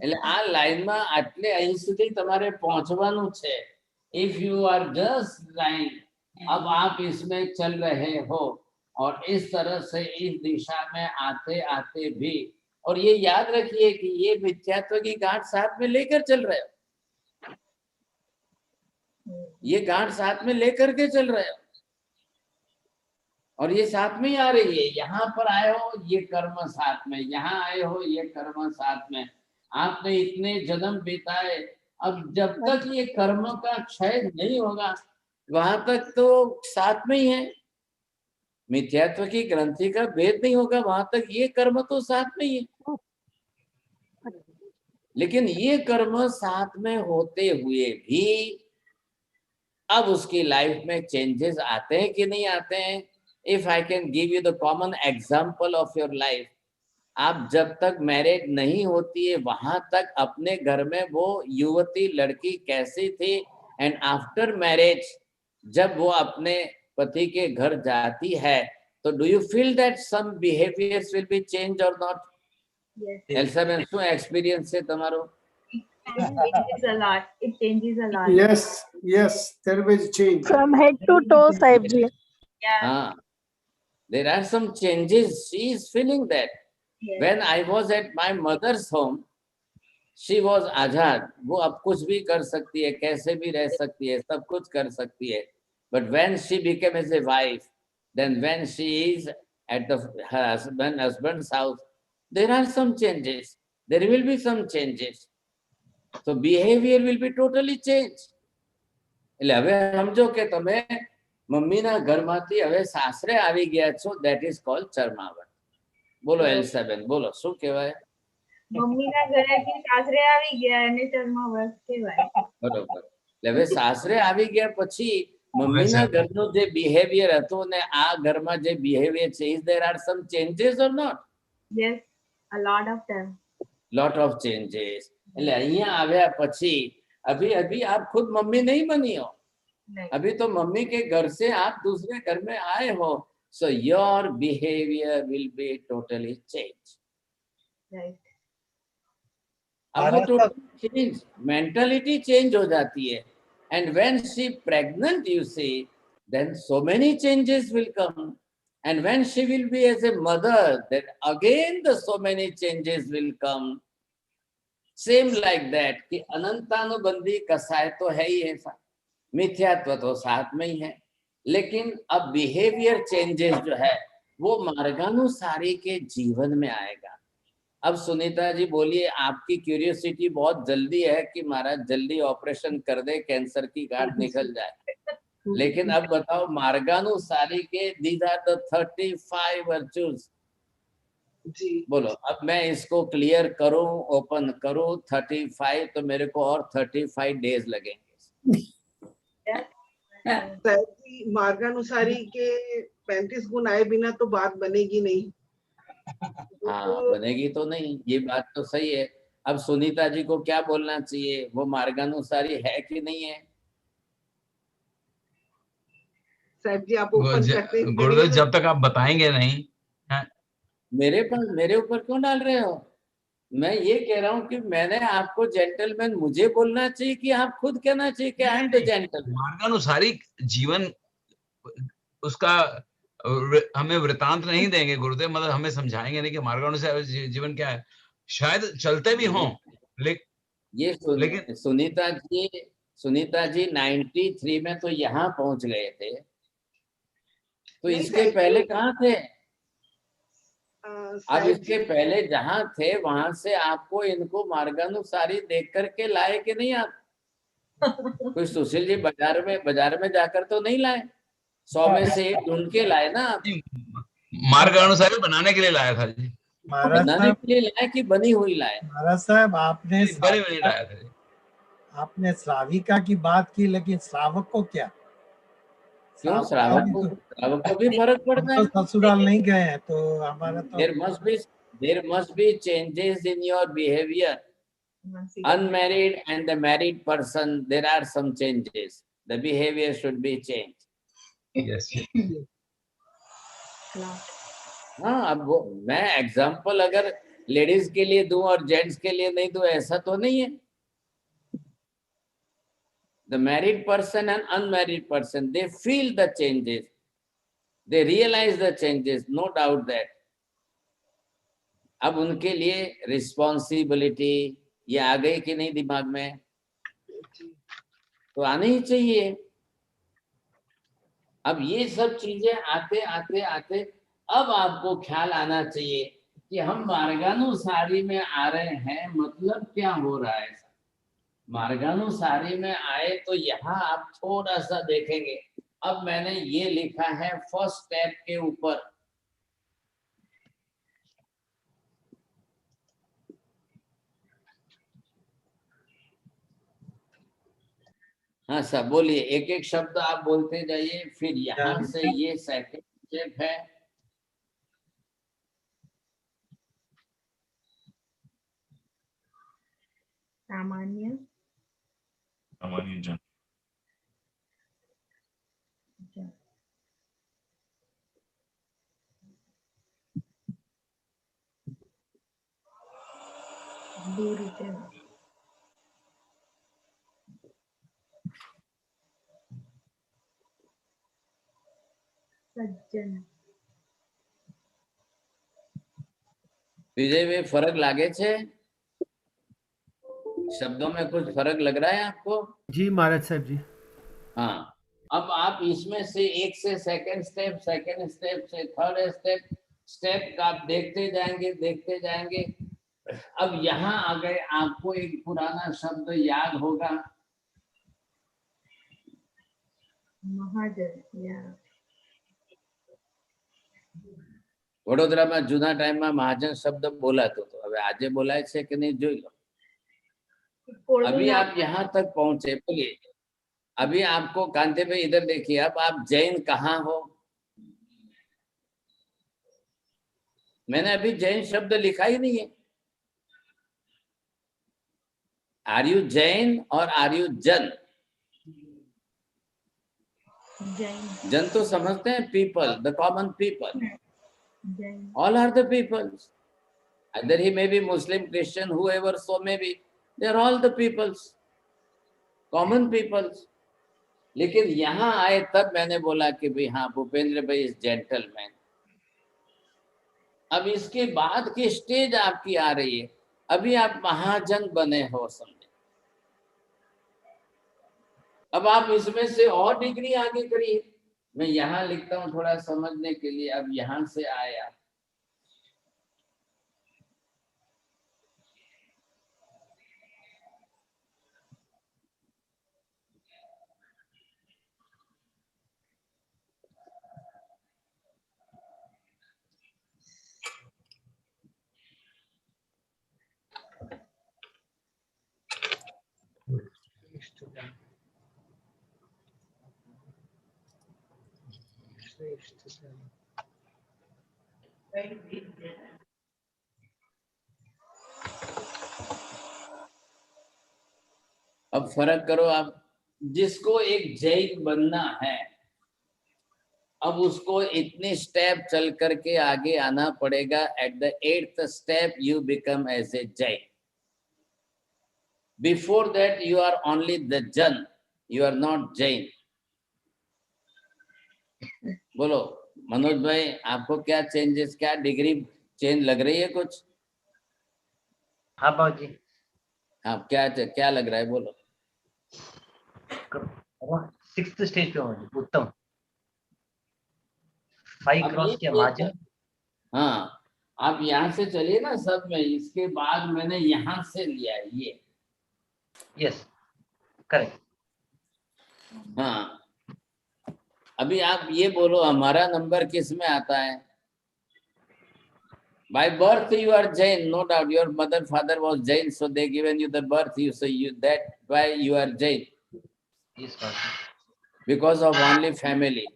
એટલે આ લાઈનમાં આટલે અહીં સુધી તમારે પહોંચવાનું છે. If you are just lying, अब आप इसमें चल रहे हो और इस तरह से इस दिशा में आते आते भी, और ये याद रखिए कि ये मिथ्यात्व की गांठ साथ में लेकर चल रहे हो, ये गांठ साथ में लेकर के चल रहे हो, और ये साथ में ही आ रही है. यहाँ पर आए हो ये कर्म साथ में, यहाँ आए हो ये कर्म साथ में. आपने इतने जन्म बिताए, अब जब तक ये कर्म का क्षय नहीं होगा वहां तक तो साथ में ही है। मिथ्यात्व की ग्रंथि का भेद नहीं होगा वहां तक ये कर्म तो साथ में ही है। लेकिन ये कर्म साथ में होते हुए भी अब उसकी लाइफ में चेंजेस आते हैं कि नहीं आते हैं? If I can give you the common example of your life, आप जब तक मैरिड नहीं होती है वहां तक अपने घर में वो युवती लड़की कैसी थी, एंड आफ्टर मैरिज जब वो अपने पति के घर जाती है तो do you feel that some behaviours will be change और नॉट? एल्सा बेन શું એક્સપિરિયન્સ છે તમારો? It changes a lot. It changes a lot. Yes, there will change. From head to toe, Sahib ji. हाँ, there are some changes. She is feeling that. Yes. When I was at my mother's home, she was आजाद, वो अब कुछ भी कर सकती है, कैसे भी रह सकती है, सब कुछ कर सकती है. But when she became as a wife, then when she is at the husband's house, there are some changes. There will be some changes. So behavior will be totally changed. એટલે હવે સમજો કે તમે મમ્મીના ઘરમાંથી હવે સાસરે આવી ગયા છો, that is called ચરમાવટ. બોલો એલ્સાબેન, બોલો શું કહેવાય? મમ્મીના ઘરેથી સાસરે આવી ગયા એને ચરમાવટ કહેવાય. બરોબર. એટલે હવે સાસરે આવી ગયા પછી મમ્મીના ઘરનું જે બિહેવિયર હતું ને આ ઘરમાં જે બિહેવિયર છે, is there are some changes or not? Yes, a lot of them. Lot of changes. એટલે અહીંયા આવ્યા પછી अभी अभी आप खुद मम्मी नहीं बनी हो, अभी तो मम्मी के घर से आप दूसरे घर में आए हो, so your behavior will be totally changed. Right. अब वो totally change, mentality change हो जाती है, and when she pregnant, you see, then so many changes will come, and when she will be as a mother, then again the so many changes will come. Same like that कि अनंतानुबंधी कसाय तो है ही ऐसा, मिथ्यात्व तो साथ में ही है, लेकिन अब बिहेवियर चेंजेस जो है वो मार्गानुसारी के जीवन में आएगा. अब सुनीता जी बोलिए, आपकी क्यूरियोसिटी बहुत जल्दी है कि महाराज जल्दी ऑपरेशन कर दे, कैंसर की गांठ निकल जाए, लेकिन अब बताओ मार्गानुसारी के दीज आर द 35 वर्चूज. जी बोलो, अब मैं इसको क्लियर करूं, ओपन करूं 35, तो मेरे को और 35 डेज लगेंगे. मार्गानुसारी के 35 गुण आए बिना तो बात बनेगी नहीं. हाँ, बनेगी तो नहीं, ये बात तो सही है. अब सुनीता जी को क्या बोलना चाहिए, वो मार्गानुसारी है कि नहीं है? साहब जी आप ओपन करते हैं. गुरुदेव जब तक आप बताएंगे नहीं. मेरे ऊपर क्यों डाल रहे हो? मैं ये कह रहा हूँ कि मैंने आपको जेंटलमैन मुझे बोलना चाहिए कि आप खुद कहना चाहिए कि आई एम द जेंटलमैन. मार्गानुसारी जीवन उसका हमें वृतांत नहीं देंगे गुरुदेव, मतलब हमें समझाएंगे नहीं कि मार्गानुसारी जीवन क्या है. शायद चलते भी हों, लेकिन सुनीता जी 93 में तो यहाँ पहुंच गए थे, तो इसके पहले कहाँ थे? अब इसके पहले जहां थे वहां से आपको इनको मार्गानुसारी देख करके लाए कि नहीं? आप कोई सुशील जी बाजार में जाकर तो नहीं लाए, 100 में से एक ढूंढ के लाए ना आप? मार्गानुसारी बनाने के लिए लाया था जी. बनाने के लिए लाए कि बनी हुई लाए? महाराज साहब आपने लाया था. आपने श्राविका की बात की, लेकिन श्रावक को क्या? क्यों श्रावक को भी फर्क पड़ता है? ससुराल नहीं गए हैं तो हमारा तो there must be changes in your behavior. Unmarried and the married person, there are some changes. The behavior should be changed. Yes. हाँ, अब वो मैं एग्जाम्पल अगर लेडीज के लिए दूं और जेंट्स के लिए नहीं दूं, ऐसा तो नहीं है. The married person and unmarried person, they feel the changes, they realize the changes, no doubt that. अब उनके लिए रिस्पॉन्सिबिलिटी ये आ गई कि नहीं दिमाग में? तो आनी ही चाहिए. अब ये सब चीजें आते आते आते अब आपको ख्याल आना चाहिए कि हम मार्गानुसारी में आ रहे हैं, मतलब क्या हो रहा है। मार्गानुसारी में आए तो यहाँ आप थोड़ा सा देखेंगे। अब मैंने ये लिखा है फर्स्ट स्टेप के ऊपर, हाँ सर बोलिए, एक एक शब्द आप बोलते जाइए। फिर यहाँ से ये सेकंड स्टेप है, सामान्य सामान्य जन, दूरजन, सज्जन। विजय में फर्क लागे छे? शब्दों में कुछ फर्क लग रहा है आपको? जी महाराज साहब जी। हाँ, अब आप इसमें से एक से सेकंड स्टेप से थर्ड स्टेप का आप देखते जाएंगे। अब यहाँ आ गए, आपको एक पुराना शब्द याद होगा, महाजन। વડોદરામાં જૂના ટાઈમમાં મહાજન શબ્દ બોલાતો હતો, હવે આજે બોલાય છે કે નહીં જોઈ લો। अभी आप यहाँ तक पहुंचे, बोलिए। अभी आपको कांते भाई इधर देखिए, अब आप जैन कहाँ हो? मैंने अभी जैन शब्द लिखा ही नहीं है। आर यू जैन और आर यू जन? जन तो समझते हैं people, the common people. All are the peoples. Either he may be Muslim, Christian, whoever so may be. They are all the peoples, common peoples. लेकिन यहाँ आए तब मैंने बोला कि भाई हाँ भूपेंद्र भाई इज जेंटलमैन। अब इसके बाद की स्टेज आपकी आ रही है, अभी आप महाजन बने हो समझे। अब आप इसमें से और डिग्री आगे करिए। मैं यहाँ लिखता हूँ थोड़ा समझने के लिए। अब यहाँ से आया, अब फर्क करो आप। जिसको एक जैन बनना है, अब उसको इतने स्टेप चल करके आगे आना पड़ेगा। At the 8th step you become as a Jain. Before that you are only the jan, you are not Jain. बोलो मनोज भाई, आपको क्या चेंजेस, क्या डिग्री चेंज लग रही है कुछ? हाँ बाबूजी। हाँ क्या लग रहा है बोलो। 6th स्टेज पे हूँ उत्तम। 5 क्रॉस किया महाजन। हाँ, आप यहाँ से चलिए ना सब में। इसके बाद मैंने यहाँ से लिया ये। Yes correct. हाँ, अभी आप ये बोलो हमारा नंबर किस में आता है? By birth you are Jain, no doubt. Your mother, father was Jain, so they given you the birth. You say that why you are Jain. Yes, Master. Because of only family.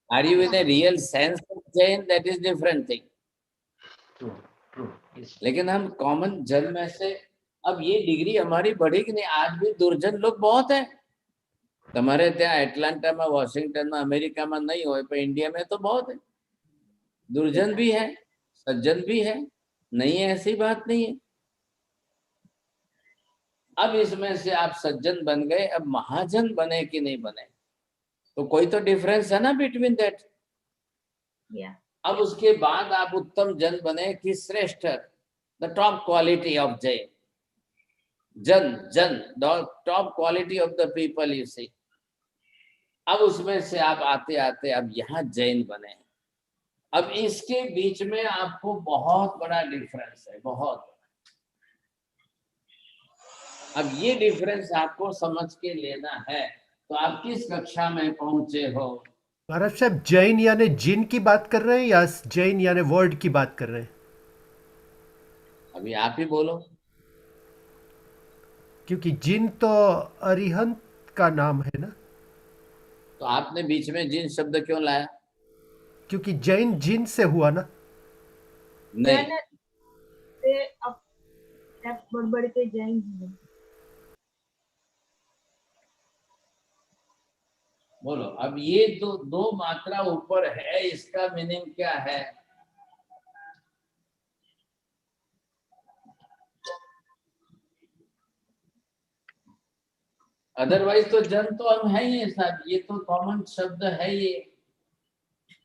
Are you in a real sense of Jain? That is different thing. True, true. Yes. लेकिन हम कॉमन जन में से अब ये डिग्री हमारी बढ़ेगी नहीं। आज भी दुर्जन लोग बहुत है। तुम्हारे ત્યાં एटलांटा में, वॉशिंगटन में, अमेरिका में नहीं हो, पर इंडिया में तो बहुत है। दुर्जन भी है, सज्जन भी है, नहीं है ऐसी बात नहीं है। अब इसमें से आप सज्जन बन गए, अब महाजन बने कि नहीं बने, तो कोई तो डिफरेंस है ना बिटवीन दैट। अब उसके बाद आप उत्तम जन बने कि श्रेष्ठ, the top quality of Jain. जन top quality of the people you see. अब उसमें से आप आते आते अब यहाँ जैन बने। अब इसके बीच में आपको बहुत बड़ा डिफरेंस है, बहुत। अब ये डिफरेंस आपको समझ के लेना है। तो आप किस कक्षा में पहुंचे हो? महाराज साहब, जैन यानी जिन की बात कर रहे हैं या जैन यानी वर्ड की बात कर रहे हैं? अभी आप ही बोलो। क्योंकि जिन तो अरिहंत का नाम है ना। तो आपने बीच में जिन शब्द क्यों लाया? क्योंकि जैन जिन से हुआ ना। नहीं, से अब बढ़ के जैन हुए। बोलो। अब ये दो मात्रा ऊपर है, इसका मीनिंग क्या है? अदरवाइज तो जन तो हम है ही साहब, ये तो कॉमन शब्द है ये।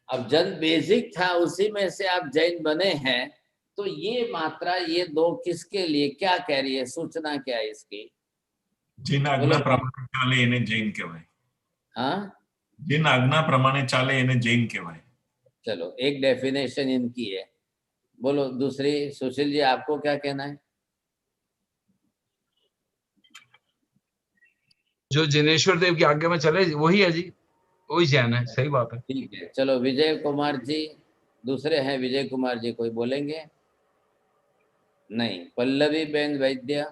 अब जन बेसिक था, उसी में से आप जैन बने हैं, तो ये मात्रा, ये दो किसके लिए क्या कह रही है? सूचना क्या है इसकी? जिन आज्ञा प्रमाणे चाले એને जैन કહેવાય। हाँ, जिन आज्ञा प्रमाणे चाले એને जैन કહેવાય। चलो, एक डेफिनेशन इनकी है। बोलो दूसरी। सुशील जी, आपको क्या कहना है? जो जिनेश्वर देव की आज्ञा में चले वही है जी, वही जैन है। सही बात है। ठीक है, चलो विजय कुमार जी दूसरे हैं। विजय कुमार जी कोई बोलेंगे? नहीं। पल्लवी बेन वैद्य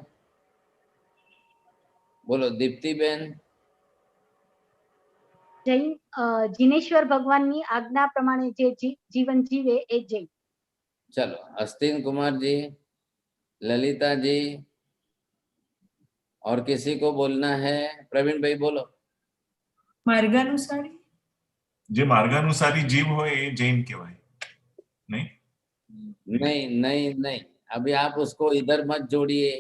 बोलो। दीप्ति बेन? જૈન જીનેશ્વર ભગવાનની આજ્ઞા પ્રમાણે જે જીવન જીવે એ જૈન। चलो, अस्तिन कुमार जी, ललिता जी, और किसी को बोलना है? प्रवीण भाई बोलो। मार्गानुसारी। જે માર્ગાનુસારી જીવ હોય એ જૈન કહેવાય। नहीं नहीं नहीं नहीं, अभी आप उसको इधर मत जोड़िए।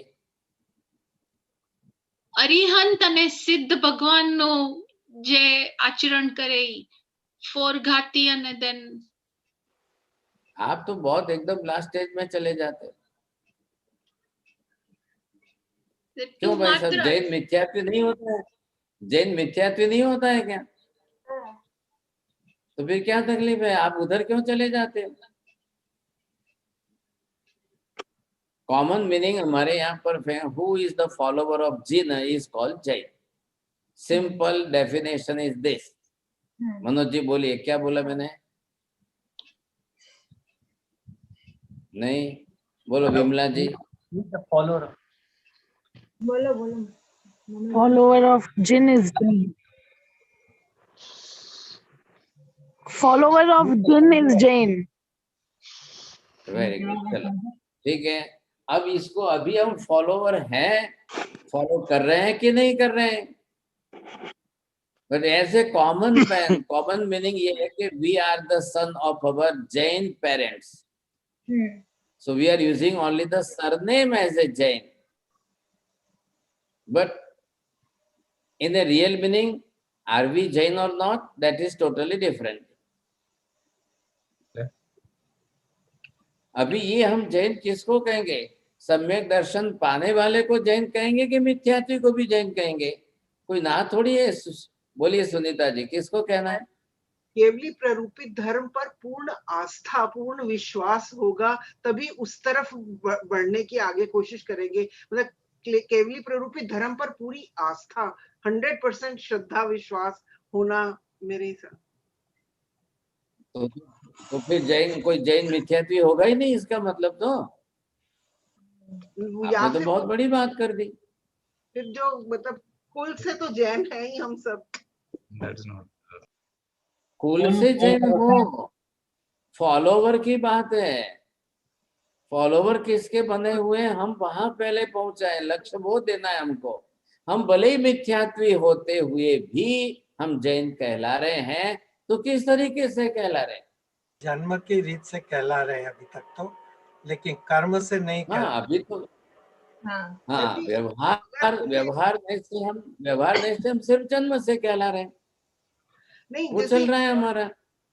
અરિહંત અને સિદ્ધ ભગવાનનો જે આચરણ કરે ફોર ઘાતી અને દેન। आप तो बहुत एकदम लास्ट स्टेज में चले जाते। क्यों भाई साहब? जैन मिथ्यात्व नहीं होता है? जैन मिथ्यात्व नहीं होता है क्या? तो फिर क्या तकलीफ है? आप उधर क्यों चले जाते हो? कॉमन मीनिंग हमारे यहाँ पर, who is the follower of जिन is called Jain. Simple definition is this. Manoj ji बोलिए, क्या बोला मैंने? नहीं बोलो। विमला जी? फॉलोअर। बोलो बोलो। Follower of Jin is Jain. Follower of Jin is Jain. Very good. चलो ठीक है। अब इसको अभी हम फॉलोवर हैं, फॉलो कर रहे हैं कि नहीं कर रहे हैं? बट ऐसे कॉमन मीनिंग ये है कि we are the son of our Jain parents, so we are using only the surname as a Jain, but in a real meaning are we Jain और not, that is totally different. अभी ये हम जैन किसको कहेंगे? सम्यक दर्शन पाने वाले को जैन कहेंगे कि मिथ्यात्वी को भी जैन कहेंगे? कोई ना थोड़ी है। बोलिए सुनीता जी, किसको कहना है? केवली प्ररूपित धर्म पर पूर्ण आस्था, पूर्ण विश्वास होगा तभी उस तरफ बढ़ने की आगे कोशिश करेंगे। मतलब केवली प्ररूपित धर्म पर पूरी आस्था, 100% श्रद्धा विश्वास होना मेरे हिसाब। तो फिर जैन, कोई जैन मिथ्यात्वी होगा ही नहीं, इसका मतलब तो आपने तो बहुत बड़ी बात कर दी। फिर जो मतलब कुल से तो जैन है ही हम सब। कुल से जैन हो, फॉलोवर की बात है। फॉलोवर किसके बने हुए हैं, हम वहां पहले पहुंचाए। लक्ष्य वो देना है हमको। हम भले ही मिथ्यात्वी होते हुए भी हम जैन कहला रहे हैं, तो किस तरीके से कहला रहे? जन्म की रीत से कहला रहे हैं अभी तक तो, लेकिन कर्म से नहीं कहला। हाँ अभी तो हाँ, व्यवहार नहीं से हम सिर्फ जन्म से कहला रहे हैं। नहीं, वो चल रहा है हमारा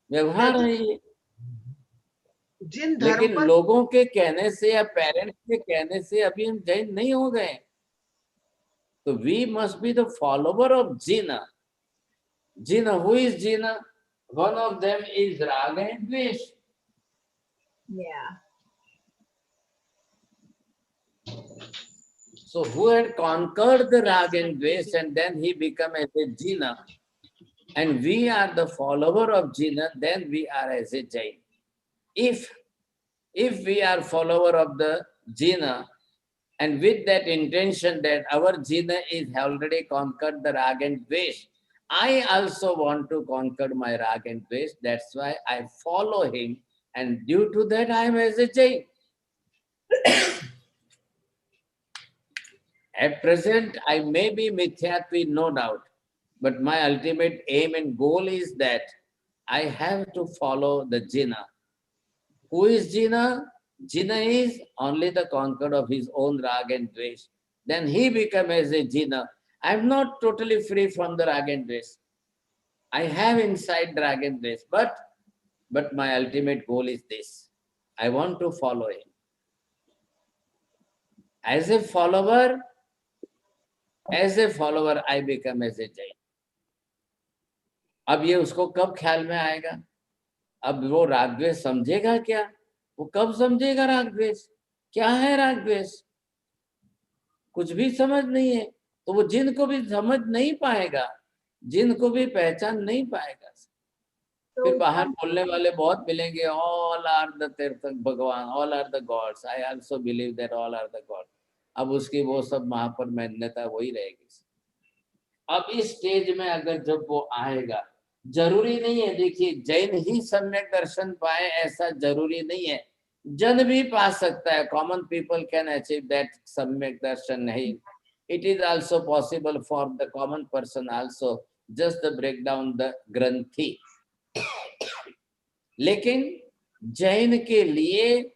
व्यवहार है ये। जिन लेकिन लोगों के कहने से या पेरेंट्स के कहने से अभी हम जैन नहीं हो गए। तो we must be the follower of Jin. Jin, who is Jin? One of them is raag and dvesh. Yeah. So who had conquered the rag and dvesh and then he become as a Jina, and we are the follower of Jina, then we are as a Jain. If we are follower of the Jina, and with that intention that our Jina is already conquered the rag and dvesh, I also want to conquer my rag and dvesh. That's why I follow him, and due to that I am as a Jain. At present, I may be Mithyatvi, no doubt, but my ultimate aim and goal is that I have to follow the Jina. Who is Jina? Jina is only the conqueror of his own rag and dvesh. Then he becomes as a Jina. I am not totally free from the rag and dvesh. I have inside rag and dvesh, but my ultimate goal is this. I want to follow him. As a follower, I become as a Jain. अब ये उसको कब ख्याल में आएगा? अब वो राग द्वेष समझेगा क्या? वो कब समझेगा राग द्वेष? क्या है राग द्वेष? कुछ भी समझ नहीं है, तो वो जिन को भी समझ नहीं पाएगा, जिन को भी पहचान नहीं पाएगा। फिर बाहर बोलने वाले बहुत मिलेंगे, all are the tirthak Bhagwan, all are the gods, I also believe that all are the god. अब उसकी वो सब वहां पर मान्यता वही रहेगी। अब इस स्टेज में अगर जब वो आएगा, जरूरी नहीं है, देखिए जैन ही सम्यक दर्शन पाए ऐसा जरूरी नहीं है, जन भी पा सकता है। Common people can achieve that samyak darshan नहीं, it is also possible for the common person also, just the break down the granthi. लेकिन जैन के लिए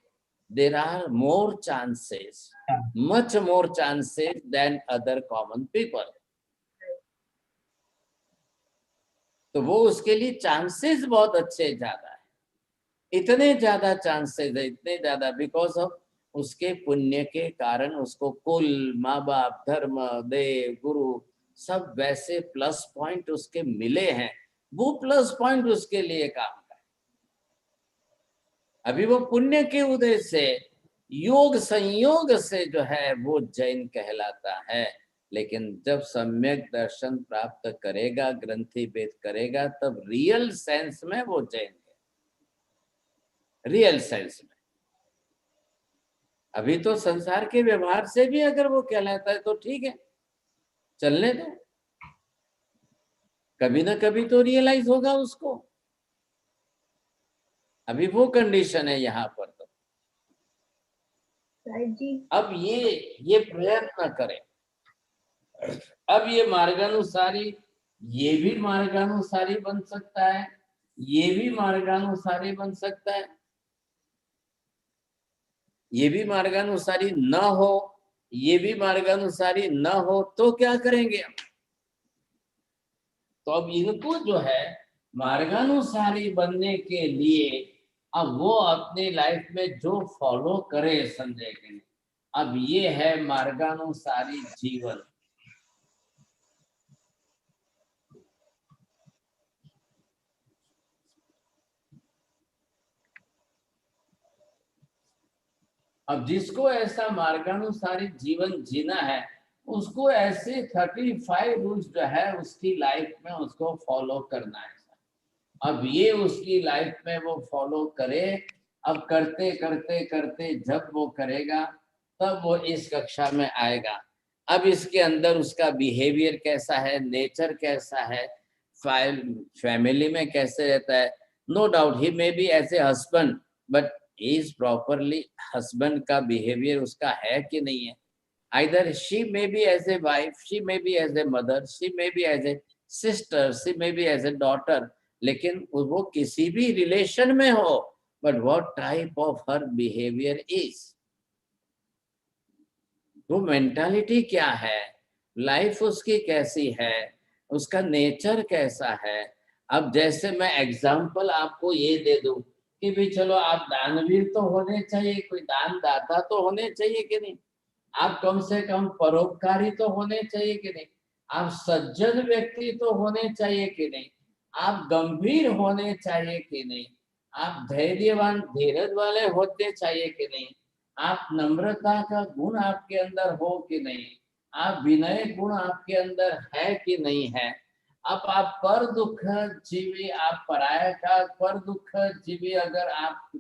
there are more chances, much more chances than other common people. तो वो उसके लिए चांसेस बहुत अच्छे ज्यादा है, इतने ज्यादा चांसेस है, इतने ज्यादा बिकॉज ऑफ उसके पुण्य के कारण उसको कुल, माँ बाप, धर्म, देव, गुरु सब वैसे प्लस पॉइंट उसके मिले हैं, वो प्लस पॉइंट उसके लिए काम का है। अभी वो पुण्य के उदय से, योग संयोग से जो है वो जैन कहलाता है। लेकिन जब सम्यक दर्शन प्राप्त करेगा, ग्रंथि भेद करेगा, तब रियल सेंस में वो जैन है, रियल सेंस में। अभी तो संसार के व्यवहार से भी अगर वो कहलाता है तो ठीक है, चलने दो, कभी ना कभी तो रियलाइज होगा उसको। अभी वो कंडीशन है यहाँ पर। तो अब ये प्रयत्न करें, अब ये मार्गानुसारी, ये भी मार्गानुसारी बन सकता है, ये भी मार्गानुसारी बन सकता है, ये भी मार्गानुसारी न हो, ये भी मार्गानुसारी न हो, तो क्या करेंगे? तो अब इनको जो है मार्गानुसारी बनने के लिए अब वो अपनी लाइफ में जो फॉलो करे संजय के लिए, अब ये है मार्गानुसारी जीवन। अब जिसको ऐसा मार्गानुसारी जीवन जीना है, उसको ऐसे 35 रूल्स जो है उसकी लाइफ में उसको फॉलो करना है। अब ये उसकी लाइफ में वो फॉलो करे। अब करते करते करते जब वो करेगा तब वो इस कक्षा में आएगा। अब इसके अंदर उसका बिहेवियर कैसा है, नेचर कैसा है, फैमिली में कैसे रहता है। No doubt he may be as a husband, but is properly husband का बिहेवियर उसका है कि नहीं है। Either she may be as a wife, she may be as a mother, she may be as a sister, she may be as a daughter, लेकिन वो किसी भी रिलेशन में हो, but what type of her behaviour is, वो मेंटालिटी क्या है, लाइफ उसकी कैसी है, उसका नेचर कैसा है। अब जैसे मैं एग्जांपल आपको ये दे दूं कि भी चलो आप दानवीर तो होने चाहिए, कोई दान दाता तो होने चाहिए कि नहीं, आप कम से कम परोपकारी तो होने चाहिए कि नहीं, आप सज्जन व्यक्ति तो होने चाहिए कि नहीं, आप गंभीर होने चाहिए कि नहीं, आप धैर्यवान धीरज वाले होते चाहिए कि नहीं, आप नम्रता का गुण आपके अंदर हो कि नहीं, आप विनय गुण आपके अंदर है कि नहीं है। अब आप पर दुख जीवी, आप पराया का पर दुख जीवी, अगर आप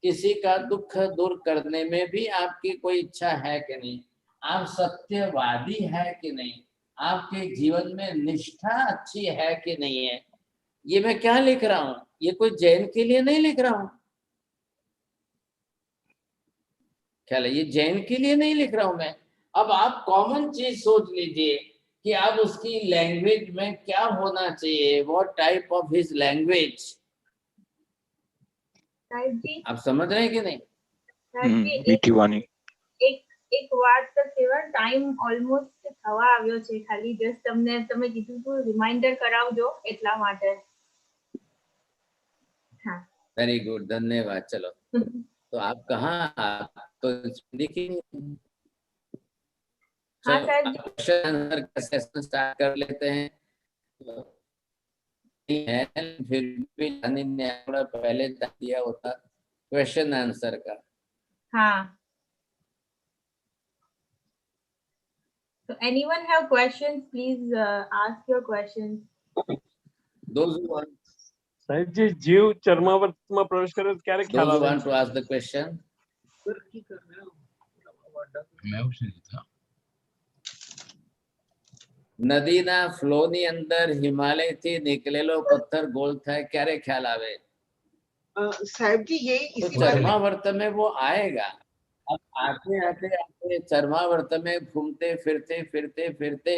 किसी का दुख दूर करने में भी आपकी कोई इच्छा है कि नहीं, आप सत्यवादी है कि नहीं, आपके जीवन में निष्ठा अच्छी है कि नहीं है। ये मैं क्या लिख रहा हूं, ये कोई जैन के लिए नहीं लिख रहा हूं, ख्याल है, ये जैन के लिए नहीं लिख रहा हूं मैं। अब आप कॉमन चीज सोच लीजिए कि अब उसकी लैंग्वेज में क्या होना चाहिए, what type of his language. आप समझ रहे हैं कि नहीं? મીઠી વાણી એક વાત તો કેવળ ટાઈમ ઓલમોસ્ટ થવા આવ્યો છે, ખાલી જસ્ટ તમે કીધું તો રિમાઇન્ડર કરાવજો એટલા માટે. હા, वेरी गुड, धन्यवाद। चलो तो आप कहाँ, आप तो देखिए हाँ सर जी, क्वेश्चन आंसर का सेशन स्टार्ट कर लेते हैं। फिर भी जानी ने थोड़ा पहले दिया होता क्वेश्चन आंसर का। हाँ. So anyone have questions, please ask your questions. Those who want, સાહેબજી જીવ ચર્માવર્તમાં પ્રવેશ કરે તો ક્યારે ખ્યાલ those who આવે? want to ask the question. मैं उसने था નદીના ફ્લો ની અંદર હિમાલય થી નિકલેલો પથ્થર गोल થાય ક્યારે ખ્યાલ આવે? साहब जी ये तो इसी बारे में चर्मावर्त में वो आएगा। अब आते आते आते चर्मावर्त में घूमते फिरते फिरते फिरते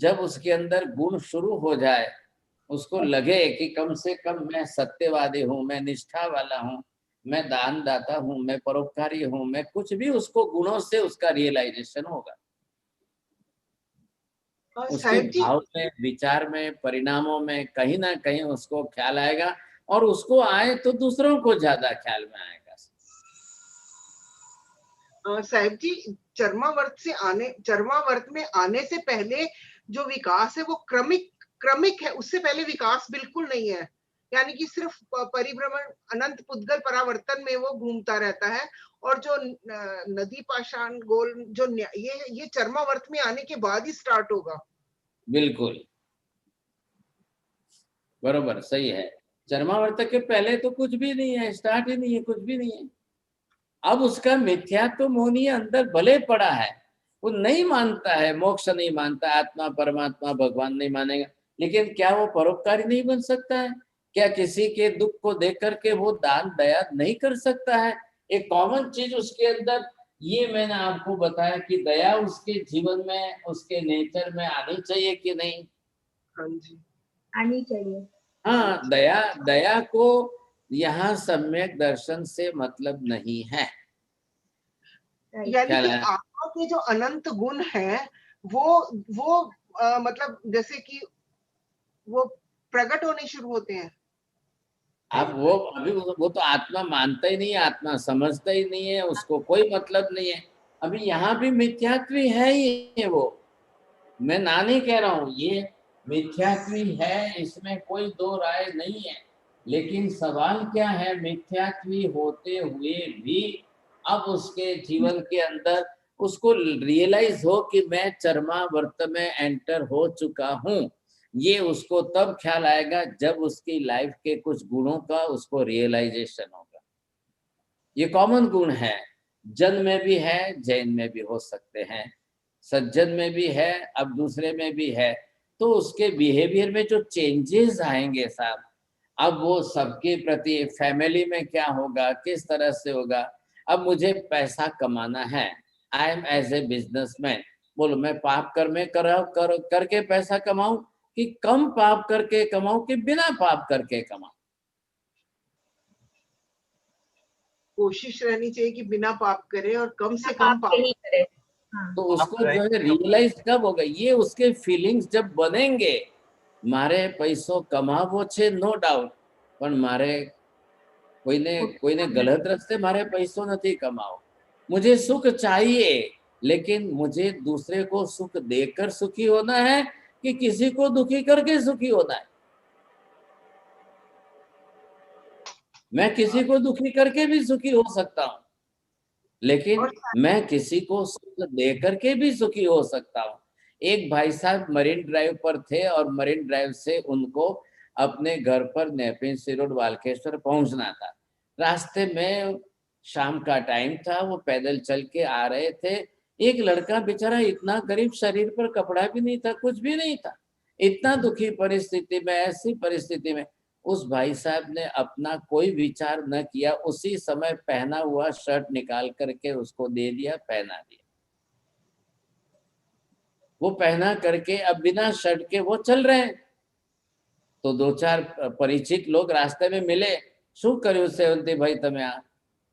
जब उसके अंदर गुण शुरू हो जाए, उसको लगे कि कम से कम मैं सत्यवादी हूँ, मैं निष्ठा वाला हूँ, मैं दानदाता हूँ, मैं परोपकारी हूँ, मैं कुछ भी, उसको गुणों से उसका रियलाइजेशन होगा। उसके साहब जी भाव में, विचार में, परिणामों में कहीं ना कहीं उसको ख्याल आएगा, और उसको आए तो दूसरों को ज्यादा ख्याल में आएगा। साहब जी चर्मावर्त में आने से पहले जो विकास है वो क्रमिक है, उससे पहले विकास बिल्कुल नहीं है। यानी कि सिर्फ परिभ्रमण अनंत पुद्गल परावर्तन में वो घूमता रहता है, और जो नदी पाषाण गोल जो ये चर्मावर्त में आने के बाद ही स्टार्ट होगा। बिल्कुल बरोबर, सही है। चर्मावर्त के पहले तो कुछ भी नहीं है, स्टार्ट ही नहीं है, कुछ भी नहीं है। अब उसका मिथ्यात्व मोहनीय अंदर भले पड़ा है, वो नहीं मानता है, मोक्ष नहीं मानता, आत्मा परमात्मा भगवान नहीं मानेगा, लेकिन क्या वो परोपकारी नहीं बन सकता है? क्या किसी के दुख को देख करके वो दान दया नहीं कर सकता है? एक कॉमन चीज उसके अंदर, ये मैंने आपको बताया कि दया उसके जीवन में, उसके नेचर में आनी चाहिए कि नहीं? हाँ जी, आनी चाहिए। हाँ, दया को यहाँ सम्यक दर्शन से मतलब नहीं है। यानी कि आत्मा के जो अनंत गुण है वो मतलब जैसे कि वो प्रकट होने शुरू होते हैं। अब वो अभी वो तो आत्मा मानता ही नहीं है, आत्मा समझता ही नहीं है, उसको कोई मतलब नहीं है। अभी यहाँ भी मिथ्यात्वी है ये, वो मैं ना नहीं कह रहा हूँ, ये मिथ्यात्वी है, इसमें कोई दो राय नहीं है। लेकिन सवाल क्या है, मिथ्यात्वी होते हुए भी अब उसके जीवन के अंदर उसको रियलाइज हो कि मैं चर्मावर्त में एंटर हो चुका हूँ। ये उसको तब ख्याल आएगा जब उसकी लाइफ के कुछ गुणों का उसको रियलाइजेशन होगा। ये कॉमन गुण है, जन में भी है, जैन में भी हो सकते हैं, सज्जन में भी है, अब दूसरे में भी है। तो उसके बिहेवियर में जो चेंजेस आएंगे साहब, अब वो सबके प्रति, फैमिली में क्या होगा, किस तरह से होगा। अब मुझे पैसा कमाना है, I am as a businessman, बोलो मैं पाप करके पैसा कमाऊं कि कम पाप करके कमाऊं कि बिना पाप करके कमाऊं? कोशिश रहनी चाहिए कि बिना पाप करे और कम से कम पाप करे। तो उसको जो है रियलाइज कब होगा, ये उसके फीलिंग्स जब बनेंगे। मारे पैसों कमावो छे नो डाउट, पण मारे कोईने गलत रस्ते मारे पैसों नहीं कमाओ। मुझे सुख चाहिए, लेकिन मुझे दूसरे को सुख देकर सुखी होना है कि किसी को दुखी करके सुखी होना है? मैं किसी को दुखी करके भी सुखी हो सकता हूँ, लेकिन मैं किसी को सुख दे करके भी सुखी हो सकता हूँ। एक भाई साहब मरीन ड्राइव पर थे और मरीन ड्राइव से उनको अपने घर पर नेपिन सी रोड वालकेश्वर पहुंचना था। रास्ते में शाम का टाइम था, वो पैदल चल के आ रहे थे। एक लड़का बेचारा इतना गरीब, शरीर पर कपड़ा भी नहीं था, कुछ भी नहीं था, इतना दुखी परिस्थिति में, ऐसी परिस्थिति में उस भाई साहब ने अपना कोई विचार न किया, उसी समय पहना हुआ शर्ट निकाल करके उसको दे दिया, पहना दिया। वो पहना करके अब बिना शर्ट के वो चल रहे हैं। तो दो चार परिचित लोग रास्ते में मिले, શું કર્યું સેવંતી ભાઈ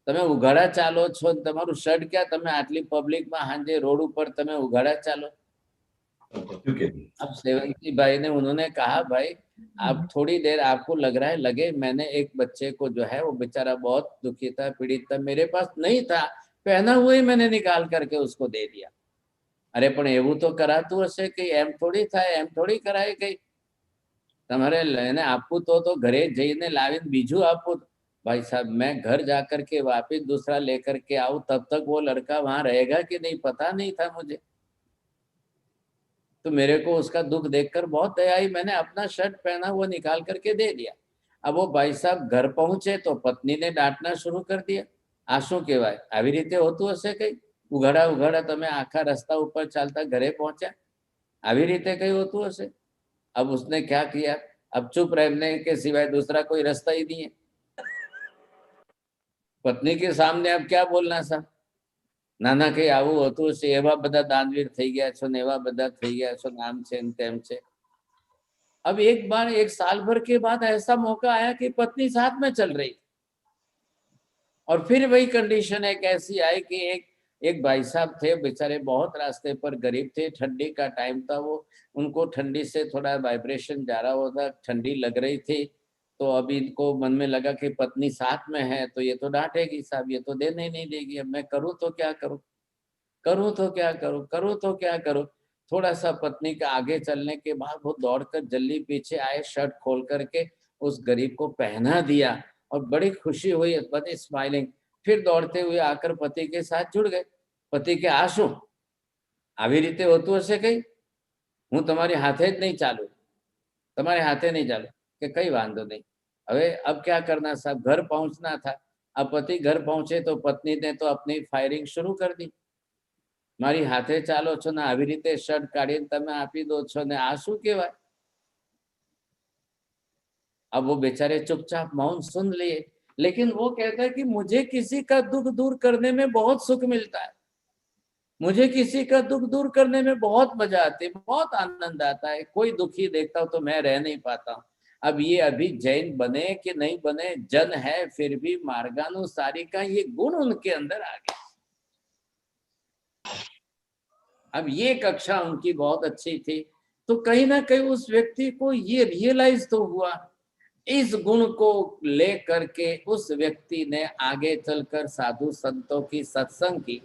તમે ઉઘાડા ચાલો છો, તમારું શર્ટ ક્યાં, તમે આટલી પબ્લિકમાં હાંજે રોડ ઉપર તમે ઉઘાડા ચાલો? अब सेवंती भाई ने उन्होंने कहा, भाई आप थोड़ी देर, आपको लग रहा है लगे, मैंने एक बच्चे को जो है वो बेचारा बहुत दुखी था, पीड़ित था, मेरे पास नहीं था, पहना हुआ ही मैंने निकाल करके उसको दे दिया। अरे पण एवं तो करातुं हशे कि एम थोड़ी थाय, एम थोड़ी कराय कई, तमारे लईने आपवुं तो घरे जईने लावीने बीजू आपवुं। भाई साहब मैं घर जाकर के वापिस दूसरा लेकर के आऊं, तब तक वो लड़का वहां रहेगा कि नहीं पता नहीं था मुझे। तो मेरे को उसका दुख देखकर बहुत दया आई, मैंने अपना शर्ट पहना वो निकाल करके दे दिया। अब वो भाई साहब घर पहुंचे तो पत्नी ने डांटना शुरू कर दिया। आ शू कहेवाय, आवी रीते होतुं हशे कई? उघाड़ा उघाड़ा तमे आखा रस्ता ऊपर चालता घरे पहुंचा, आवी रीते कई होतुं हशे? अब उसने क्या किया, अब चुप रहने के सिवाय दूसरा कोई रास्ता ही नहीं है। पत्नी के सामने अब क्या बोलना सा, नाना कई आवुं होतुं हशे, एवा बधा दानवीर थई गया छो ने एवा बधा थई गया छो, नाम छे ने तेम छे। अब एक बार, एक साल भर के बाद ऐसा मौका आया कि पत्नी साथ में चल रही, और फिर वही कंडीशन एक ऐसी आई कि एक भाई साहब थे, बेचारे बहुत रास्ते पर गरीब थे, ठंडी का टाइम था, वो उनको ठंडी से थोड़ा वाइब्रेशन जा रहा होता, ठंडी लग रही थी। तो अभी इनको मन में लगा कि पत्नी साथ में है तो ये तो डांटेगी, साहब ये तो देने ही नहीं देगी, अब मैं करूँ तो क्या करूँ, करूँ तो क्या करूँ, करूँ तो क्या करूँ। थोड़ा सा पत्नी का आगे चलने के बाद वो दौड़कर जल्दी पीछे आए, शर्ट खोल करके उस गरीब को पहना दिया और बड़ी खुशी हुई, पति स्माइलिंग। फिर दौड़ते हुए आकर पति के साथ जुड़ गए। पति के आशु આવી રીતે હોતું હશે કઈ? હું તમારી હાથે જ નહીં ચાલુ, તમારે હાથે નહીં ચાલુ, કે કઈ વાંધો નહીં, હવે अब क्या करना साहब, घर पहुंचना था। अब पति घर पहुंचे तो पत्नी ने तो अपनी फायरिंग शुरू कर दी, मारी हाथे चालो छो ने આવી રીતે શર્ટ કાઢીને તમે આપી દો છો ને, આ શું કહેવાય? अब वो बेचारे चुपचाप मौन सुन लिए, लेकिन वो कहता है कि मुझे किसी का दुख दूर करने में बहुत सुख मिलता है, मुझे किसी का दुख दूर करने में बहुत मजा आती है, बहुत आनंद आता है। कोई दुखी देखता हूं तो मैं रह नहीं पाता हूँ। अब ये अभी जैन बने कि नहीं बने, जन है फिर भी मार्गानुसारी का ये गुण उनके अंदर आ गया। अब ये कक्षा उनकी बहुत अच्छी थी, तो कहीं ना कहीं उस व्यक्ति को ये रियलाइज तो हुआ, इस गुण को लेकर के उस व्यक्ति ने आगे चलकर साधु संतों की सत्संग की,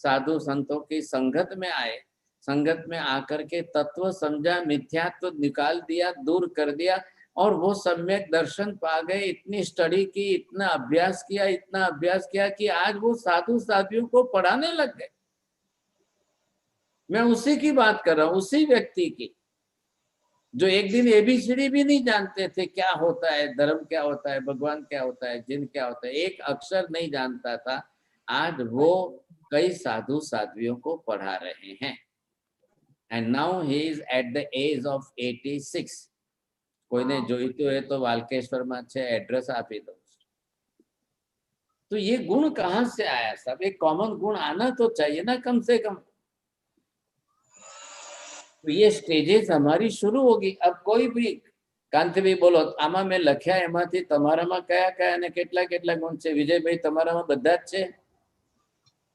साधु संतों की संगत में आए, संगत में आकर के तत्व समझा, मिथ्यात्व निकाल दिया, दूर कर दिया, और वो सम्यक दर्शन पा गए। इतनी स्टडी की, इतना अभ्यास किया, इतना अभ्यास किया कि आज वो साधु साधियों को पढ़ाने लग गए। मैं उसी की बात कर रहा हूँ, उसी व्यक्ति की जो एक दिन एबीसीडी भी नहीं जानते थे, क्या होता है धर्म, क्या होता है भगवान, क्या होता है जिन, क्या होता है, एक अक्षर नहीं जानता था। आज वो कई साधु साध्वियों को पढ़ा रहे हैं। And now he is at the age of 86। कोईने जोईतो है तो वालकेश्वर में छे, एड्रेस आपी दो। तो ये गुण कहाँ से आया सब? एक कॉमन गुण आना तो चाहिए ना कम से कम। तो ये स्टेजेस हमारी शुरू होगी। अब कोई भी कांतिभाई बोलो, आमा मैं लख्या एमांथी तमारामां कया कया ने केटला केटला गुण छे? विजयभाई तमारामां बधा ज छे?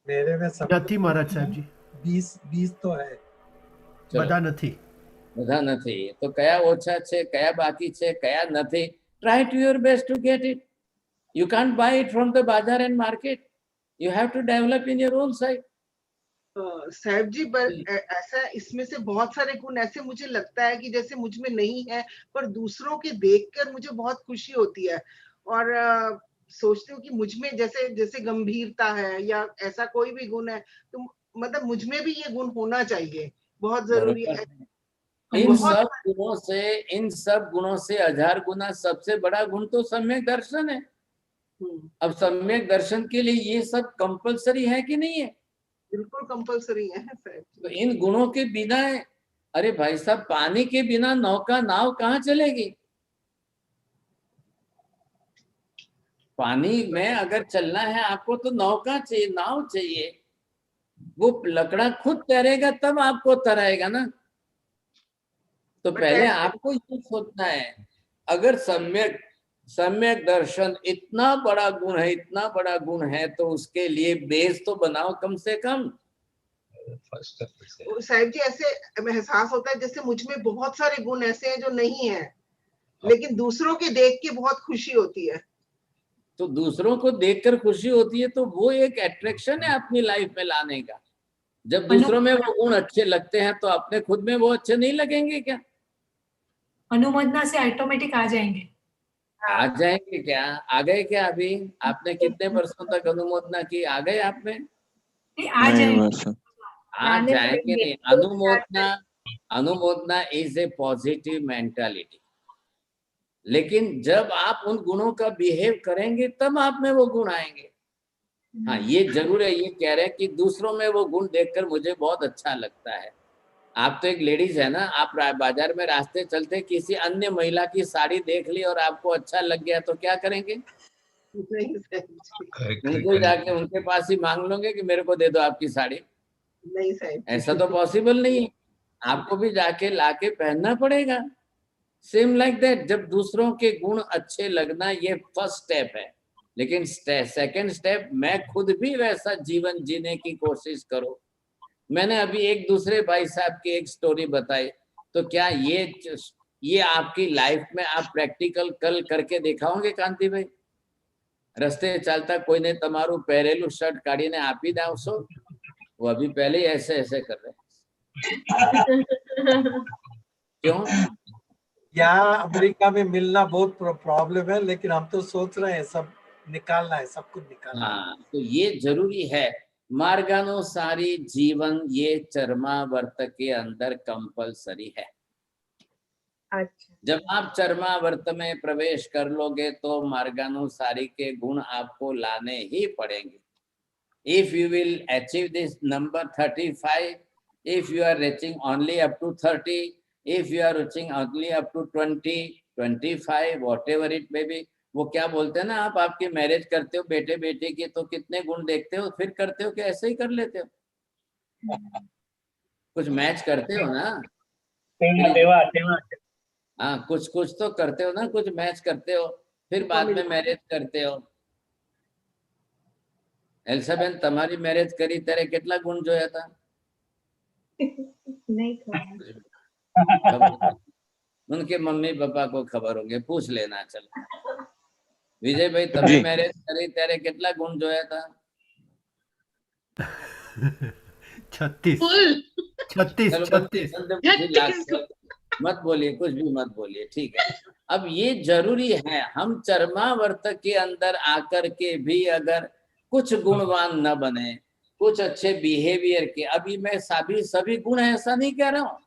मेरे में सब નથી महाराज साहब जी, 20 तो है, બધા નથી, બધા નથી। તો કયા ઓછા છે, કયા બાકી છે, કયા નથી? Try to your best to get it. You can't buy it from the bazaar and market. You have to develop in your own side. साहब जी, पर ऐसा इसमें से बहुत सारे गुण ऐसे मुझे लगता है कि जैसे मुझ में नहीं है, पर दूसरों के देखकर मुझे बहुत खुशी होती है। और सोचती हूँ कि मुझ में जैसे जैसे गंभीरता है या ऐसा कोई भी गुण है, तो मतलब मुझ में भी ये गुण होना चाहिए, बहुत जरूरी है। इन सब गुणों से 1000 गुना सबसे बड़ा गुण तो सम्यक दर्शन है। अब सम्यक दर्शन के लिए ये सब कंपलसरी है कि नहीं है? बिल्कुल कंपलसरी है सर। तो इन गुणों के बिना, अरे भाई साहब, पानी के बिना नाव कहाँ चलेगी? पानी में अगर चलना है आपको तो नौका चाहिए, नाव चाहिए। वो लकड़ा खुद तैरेगा तब आपको तैराएगा ना। तो पहले आपको ये सोचना है, अगर सम्यक दर्शन इतना बड़ा गुण है, इतना बड़ा गुण है, तो उसके लिए बेस तो बनाओ कम से कम। साहिब जी, ऐसे एहसास होता है जैसे मुझ में बहुत सारे गुण ऐसे हैं जो नहीं है, लेकिन दूसरों के देख के बहुत खुशी होती है। तो दूसरों को देखकर खुशी होती है, तो वो एक अट्रैक्शन है अपनी लाइफ में लाने का। जब दूसरों में वो गुण अच्छे लगते हैं तो अपने खुद में वो अच्छे नहीं लगेंगे क्या? अनुमोदना से ऑटोमेटिक आ जाएंगे। आ जाएंगे क्या? आ गए क्या? अभी आपने कितने वर्षों तक अनुमोदना की? आ गए आप में? आ जाएंगे। आ जाएंगे नहीं। अनुमोदना इज ए पॉजिटिव मेंटालिटी, लेकिन जब आप उन गुणों का बिहेव करेंगे तब आप में वो गुण आएंगे। हाँ, ये जरूर है। ये कह रहे हैं कि दूसरों में वो गुण देखकर मुझे बहुत अच्छा लगता है। आप तो एक लेडीज है ना, आप बाजार में रास्ते चलते किसी अन्य महिला की साड़ी देख ली और आपको अच्छा लग गया तो क्या करेंगे? उनको जाके उनके पास ही मांग लोगे कि मेरे को दे दो आपकी साड़ी? नहीं सर, ऐसा तो पॉसिबल नहीं है। आपको भी जाके लाके पहनना पड़ेगा। सेम लाइक दैट, जब दूसरों के गुण अच्छे लगना ये फर्स्ट स्टेप है, लेकिन सेकंड स्टेप, मैं खुद भी वैसा जीवन जीने की कोशिश करूं। मैंने अभी एक दूसरे भाई साहब की एक स्टोरी बताई, तो क्या ये आपकी लाइफ में आप प्रैक्टिकल कल करके दिखाओगे कांति भाई? रस्ते चलता कोई ने तमारू पहरेलू शर्ट काढ़ी ने आपी दावशो, वो अभी पहले ही ऐसे ऐसे कर रहे क्यों? यहाँ अमेरिका में मिलना बहुत प्रॉब्लम है, लेकिन हम तो सोच रहे हैं सब निकालना है, सब कुछ निकालना। हाँ, तो ये जरूरी है। मार्गानुसारी जीवन ये चरमावर्त के अंदर कंपलसरी है। अच्छा। जब आप चरमावर्त में प्रवेश कर लोगे तो मार्गानुसारी के गुण आपको लाने ही पड़ेंगे। If you will achieve this number 35, if you are reaching only up to 30, if you are reaching only up to 20, 25, whatever it may be, वो क्या बोलते हैं ना, आप आपकी मैरिज करते हो बेटे बेटी की तो कितने गुण देखते हो, फिर करते हो कि ऐसे ही कर लेते हो? कुछ मैच करते हो ना? हाँ, कुछ कुछ तो करते हो ना, कुछ मैच करते हो, फिर बाद में मैरिज करते हो। एल्साबेन, तुम्हारी मैरिज करी तेरे कितना गुण जोया था? नहीं उनके मम्मी पापा को खबर होंगे, पूछ लेना। चलो विजय भाई, तुम्हें मैरिज करी तेरे कितना गुण जोया था? 36। मत बोलिए, कुछ भी मत बोलिए, ठीक है। अब ये जरूरी है, हम चरमावर्त के अंदर आकर के भी अगर कुछ गुणवान न बने, कुछ अच्छे बिहेवियर के, अभी मैं सभी गुण है ऐसा नहीं कह रहा हूँ,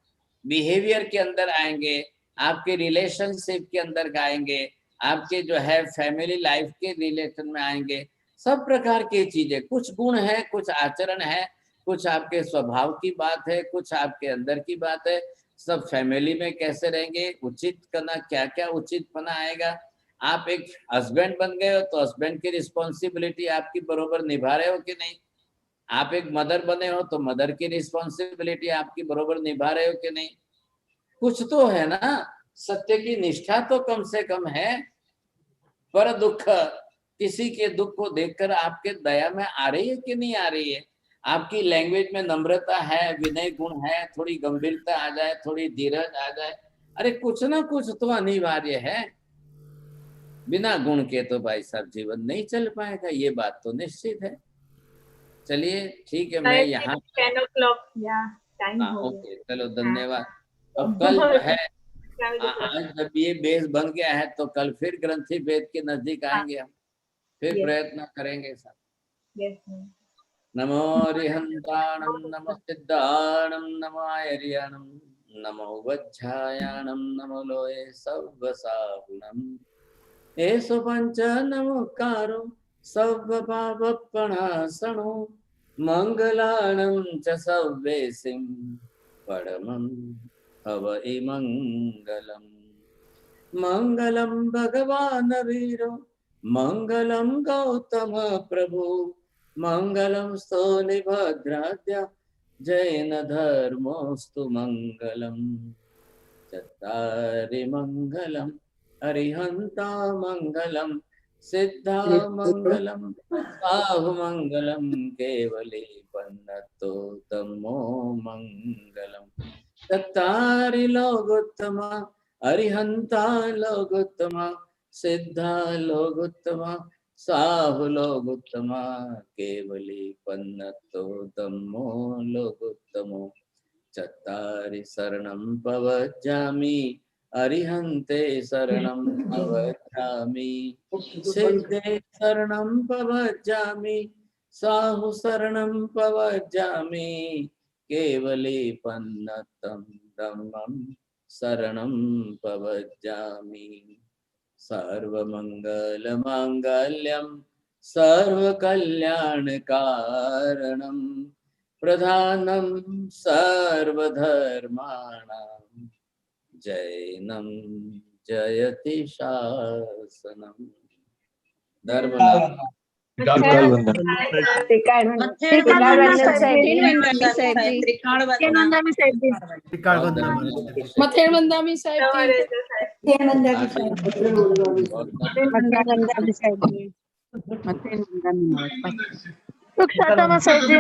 बिहेवियर के अंदर आएंगे, आपके रिलेशनशिप के अंदर आएंगे, आपके जो है फैमिली लाइफ के रिलेशन में आएंगे, सब प्रकार की चीजें, कुछ गुण है, कुछ आचरण है, कुछ आपके स्वभाव की बात है, कुछ आपके अंदर की बात है, सब फैमिली में कैसे रहेंगे, उचित करना, क्या क्या उचितपना आएगा। आप एक हस्बैंड बन गए हो तो हस्बैंड की रिस्पॉन्सिबिलिटी आपकी बरोबर निभा रहे हो कि नहीं? आप एक मदर बने हो तो मदर की रिस्पॉन्सिबिलिटी आपकी बरोबर निभा रहे हो कि नहीं? कुछ तो है ना, सत्य की निष्ठा तो कम से कम है। पर दुख, किसी के दुख को देखकर आपके दया में आ रही है कि नहीं आ रही है? आपकी लैंग्वेज में नम्रता है, विनय गुण है, थोड़ी गंभीरता आ जाए, थोड़ी धीरज आ जाए, अरे कुछ ना कुछ तो अनिवार्य है। बिना गुण के तो भाई साहब जीवन नहीं चल पाएगा, ये बात तो निश्चित है। चलिए ठीक है, मैं यहाँ 10 o'clock, टाइम हाँ हो ओके, चलो धन्यवाद। अब कल जो है आज जब ये बेस बन गया है तो कल फिर ग्रंथि भेद के नजदीक आएंगे हम, फिर Yes. प्रयत्न करेंगे सब। Yes, ma'am. नमो रिहंताणं नमो सिद्धाणं नमो आयर्याणं नमो वज्झायाणं नमो लोये सव्वसाहुणम् एषु पंच नमोकारो सव्वपापप्रणाशनो मंगलानं च सव्वेसिं परमं हवै मंगलम् मंगलं भगवान् वीरो मंगलं गौतम प्रभु मंगलं स्तोनिभद्राद्य जैन धर्मोस्तु मंगलम् चत्तारि मंगलम् अरिहंता मंगलम् सिद्धा मंगलम् साहु मंगलम् केवले पन्नतो तमो मंगलम् चत्तारि लोकोत्तमा अरिहंता लोकोत्तमा सिद्धा लोकोत्तमा साहु लोकोत्तमा केवले पन्नतो तमो लोकोत्तमो चत्तारि शरणं पवज्जामि अरिहन्ते शरणं पवज्जामि सिद्धे शरणं पवज्जामि साहु शरणं पवज्जामि केवले पन्नतं धम्मं शरणं पवज्जामि सर्वमङ्गलमाङ्गल्यं सर्वकल्याणकारणं प्रधानं सर्वधर्माणां जैनं जयति शासनम्। धर्म सुख साहब जी।